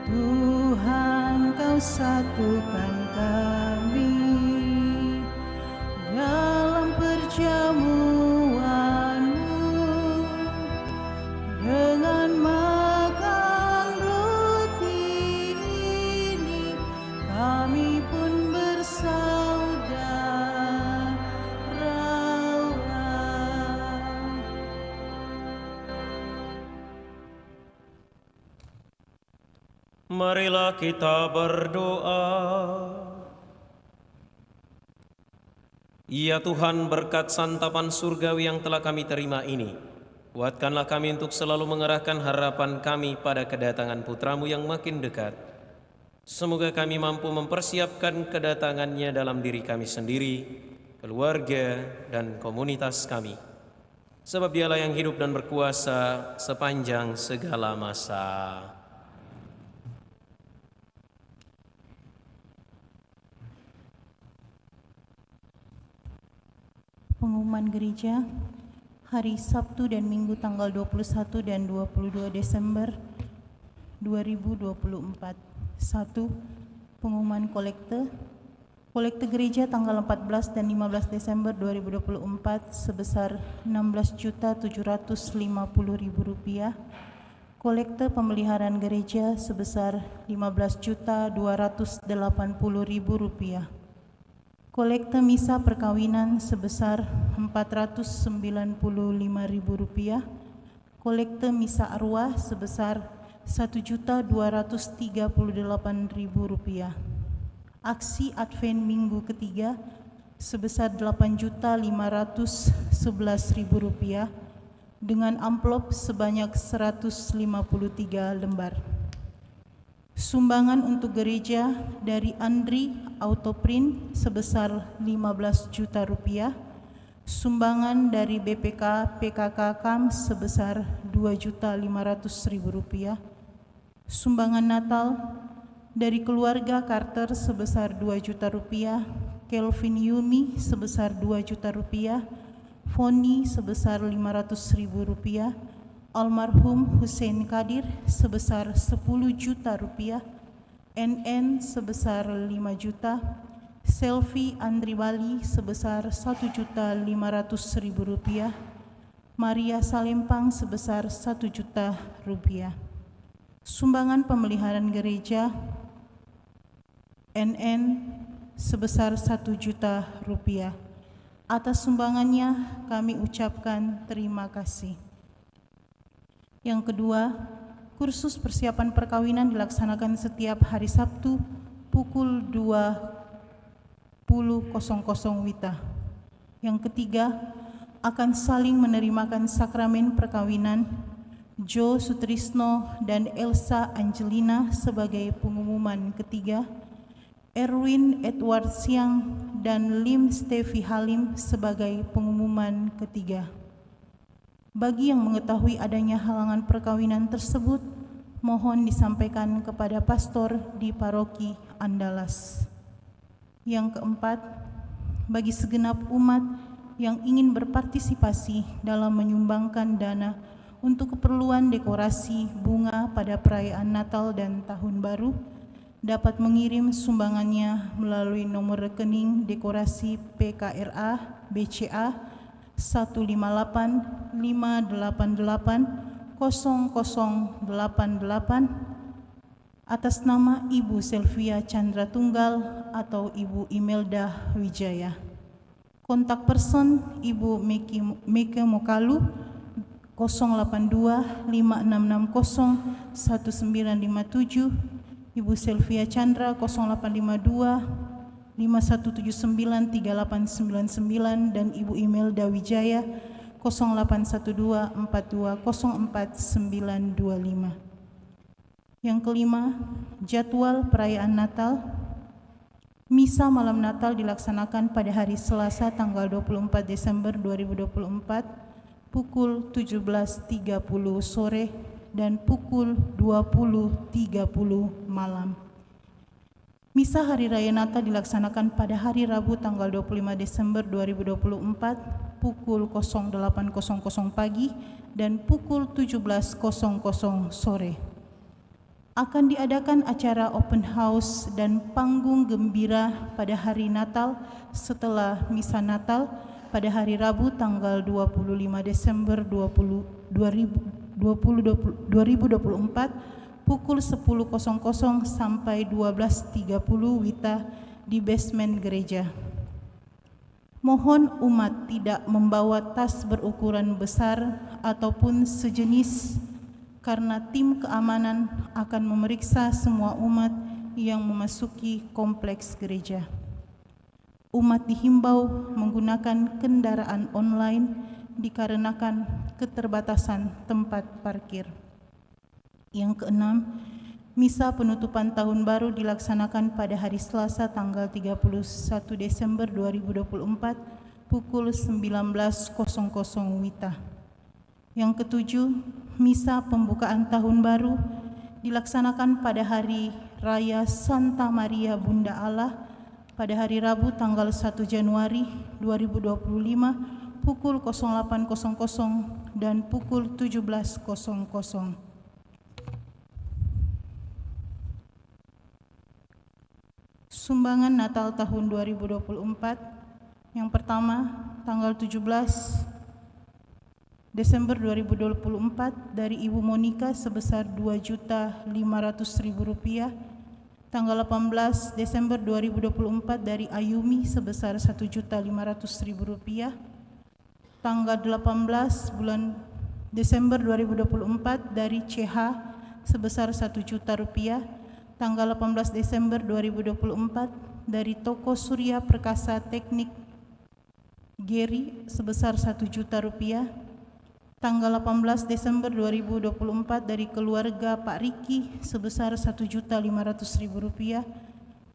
S4: Tuhan, Kau satukan kami dalam perjamuan-Mu dengan makan roti ini, kami pun bersaudara.
S5: Marilah kita berdoa. Ya Tuhan, berkat santapan surgawi yang telah kami terima ini, kuatkanlah kami untuk selalu mengerahkan harapan kami pada kedatangan Putra-Mu yang makin dekat. Semoga kami mampu mempersiapkan kedatangannya dalam diri kami sendiri, keluarga, dan komunitas kami. Sebab Dialah yang hidup dan berkuasa sepanjang segala masa.
S4: Pengumuman gereja hari Sabtu dan Minggu tanggal 21 dan 22 Desember 2024. 1. Pengumuman kolekte. Kolekte gereja tanggal 14 dan 15 Desember 2024 sebesar Rp16.750.000. Kolekte pemeliharaan gereja sebesar Rp15.280.000. Kolekte misa perkawinan sebesar Rp495.000. Kolekte misa arwah sebesar Rp1.238.000. Aksi Advent Minggu ketiga sebesar Rp8.511.000 dengan amplop sebanyak 153 lembar. Sumbangan untuk gereja dari Andri Autoprint sebesar Rp15 juta. Sumbangan dari BPK PKK KAM sebesar Rp2.500.000. Sumbangan Natal dari keluarga Carter sebesar Rp2 juta. Kelvin Yumi sebesar Rp2 juta. Foni sebesar Rp500.000. Almarhum Hussein Kadir sebesar Rp10 juta. NN sebesar Rp5 juta. Selvi Andri Bali sebesar Rp1.500.000. Maria Salempang sebesar Rp1 juta. Sumbangan pemeliharaan gereja NN sebesar Rp1 juta. Atas sumbangannya kami ucapkan terima kasih. Yang kedua, kursus persiapan perkawinan dilaksanakan setiap hari Sabtu pukul 20.00 WITA. Yang ketiga, akan saling menerimakan sakramen perkawinan Jo Sutrisno dan Elsa Angelina sebagai pengumuman ketiga, Erwin Edward Siang dan Lim Stevi Halim sebagai pengumuman ketiga. Bagi yang mengetahui adanya halangan perkawinan tersebut, mohon disampaikan kepada pastor di paroki Andalas. Yang keempat, bagi segenap umat yang ingin berpartisipasi dalam menyumbangkan dana untuk keperluan dekorasi bunga pada perayaan Natal dan Tahun Baru, dapat mengirim sumbangannya melalui nomor rekening dekorasi PKRA BCA 15858800088 atas nama Ibu Selvia Chandra Tunggal atau Ibu Imelda Wijaya. Kontak person Ibu Meke Mokalu 082 5660 1957, Ibu Selvia Chandra 0852 5179 3899 dan Ibu Imelda Wijaya 0812 4204925. Yang kelima, jadwal perayaan Natal. Misa malam Natal dilaksanakan pada hari Selasa tanggal 24 Desember 2024 pukul 17.30 sore dan pukul 20.30 malam. Misa Hari Raya Natal dilaksanakan pada hari Rabu tanggal 25 Desember 2024 pukul 08.00 pagi dan pukul 17.00 sore. Akan diadakan acara open house dan panggung gembira pada hari Natal setelah Misa Natal pada hari Rabu tanggal 25 Desember 2024 pukul 10.00 sampai 12.30 WITA di basement gereja. Mohon umat tidak membawa tas berukuran besar ataupun sejenis karena tim keamanan akan memeriksa semua umat yang memasuki kompleks gereja. Umat dihimbau menggunakan kendaraan online dikarenakan keterbatasan tempat parkir. Yang keenam, misa penutupan tahun baru dilaksanakan pada hari Selasa tanggal 31 Desember 2024 pukul 19.00 WITA. Yang ketujuh, misa pembukaan tahun baru dilaksanakan pada hari Raya Santa Maria Bunda Allah pada hari Rabu tanggal 1 Januari 2025 pukul 08.00 dan pukul 17.00. Sumbangan Natal tahun 2024. Yang pertama, tanggal 17 Desember 2024 dari Ibu Monika sebesar Rp2.500.000. Tanggal 18 Desember 2024 dari Ayumi sebesar Rp1.500.000. Tanggal 18 bulan Desember 2024 dari CH sebesar Rp1.000.000. Tanggal 18 Desember 2024 dari Toko Surya Perkasa Teknik Geri sebesar Rp1.000.000. Tanggal 18 Desember 2024 dari keluarga Pak Riki sebesar Rp1.500.000.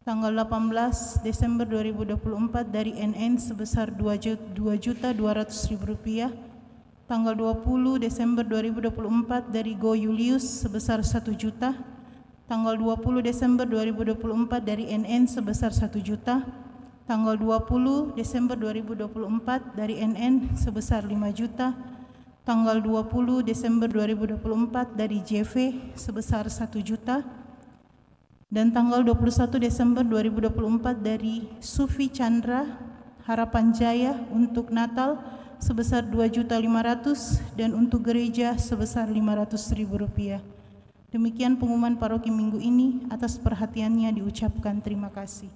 S4: Tanggal 18 Desember 2024 dari NN sebesar Rp2.200.000. Tanggal 20 Desember 2024 dari Go Julius sebesar Rp1.000.000. Tanggal 20 Desember 2024 dari NN sebesar Rp1.000.000. Tanggal 20 Desember 2024 dari NN sebesar Rp5.000.000. Tanggal 20 Desember 2024 dari JV sebesar Rp1.000.000. Dan tanggal 21 Desember 2024 dari Sufi Chandra Harapan Jaya untuk Natal sebesar Rp2.500.000 dan untuk gereja sebesar Rp500.000. Demikian pengumuman paroki minggu ini. Atas perhatiannya diucapkan terima kasih.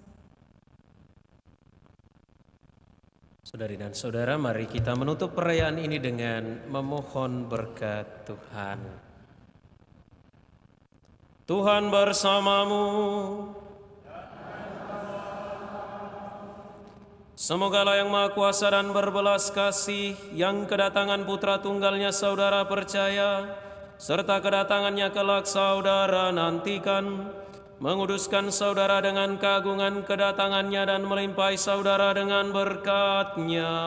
S5: Saudari dan saudara, mari kita menutup perayaan ini dengan memohon berkat Tuhan. Tuhan bersamamu. Semogalah yang Maha Kuasa dan berbelas kasih, yang kedatangan putra tunggalnya saudara percaya, serta kedatangannya kelak saudara nantikan, menguduskan saudara dengan keagungan kedatangannya dan melimpahi saudara dengan berkat-Nya.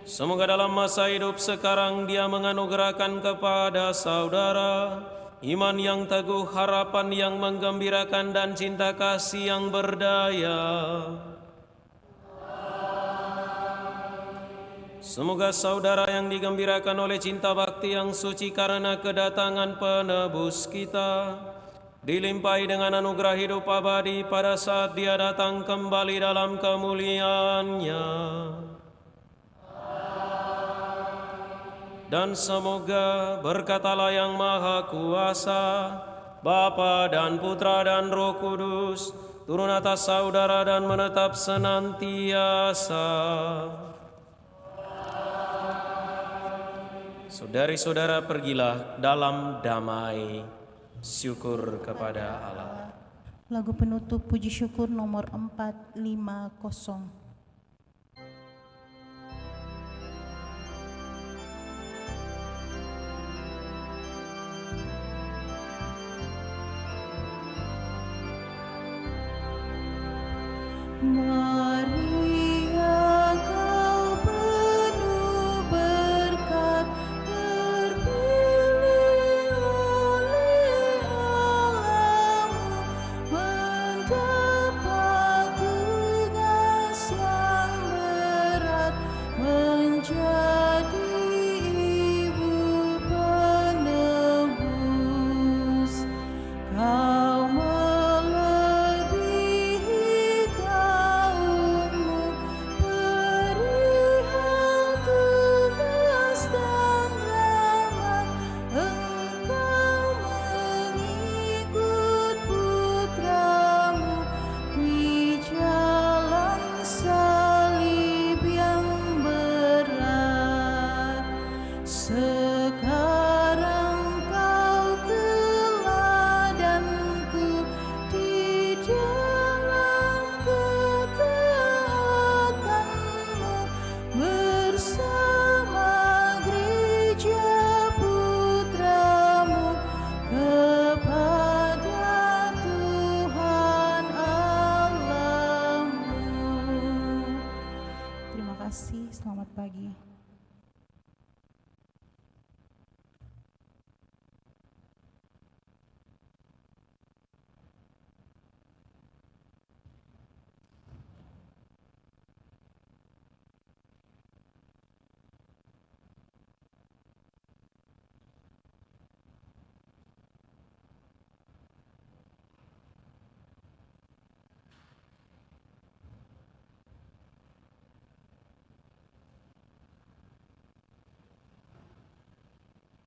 S5: Semoga dalam masa hidup sekarang Dia menganugerahkan kepada saudara iman yang teguh, harapan yang menggembirakan, dan cinta kasih yang berdaya. Semoga saudara yang digembirakan oleh cinta bakti yang suci karena kedatangan penebus kita, dilimpahi dengan anugerah hidup abadi pada saat Dia datang kembali dalam kemuliaan-Nya. Dan semoga berkat Allah yang Maha Kuasa, Bapa dan Putra dan Roh Kudus, turun atas saudara dan menetap senantiasa. Saudari-saudara, pergilah dalam damai. Syukur kepada Allah.
S4: Lagu penutup puji syukur nomor 450.
S3: Maria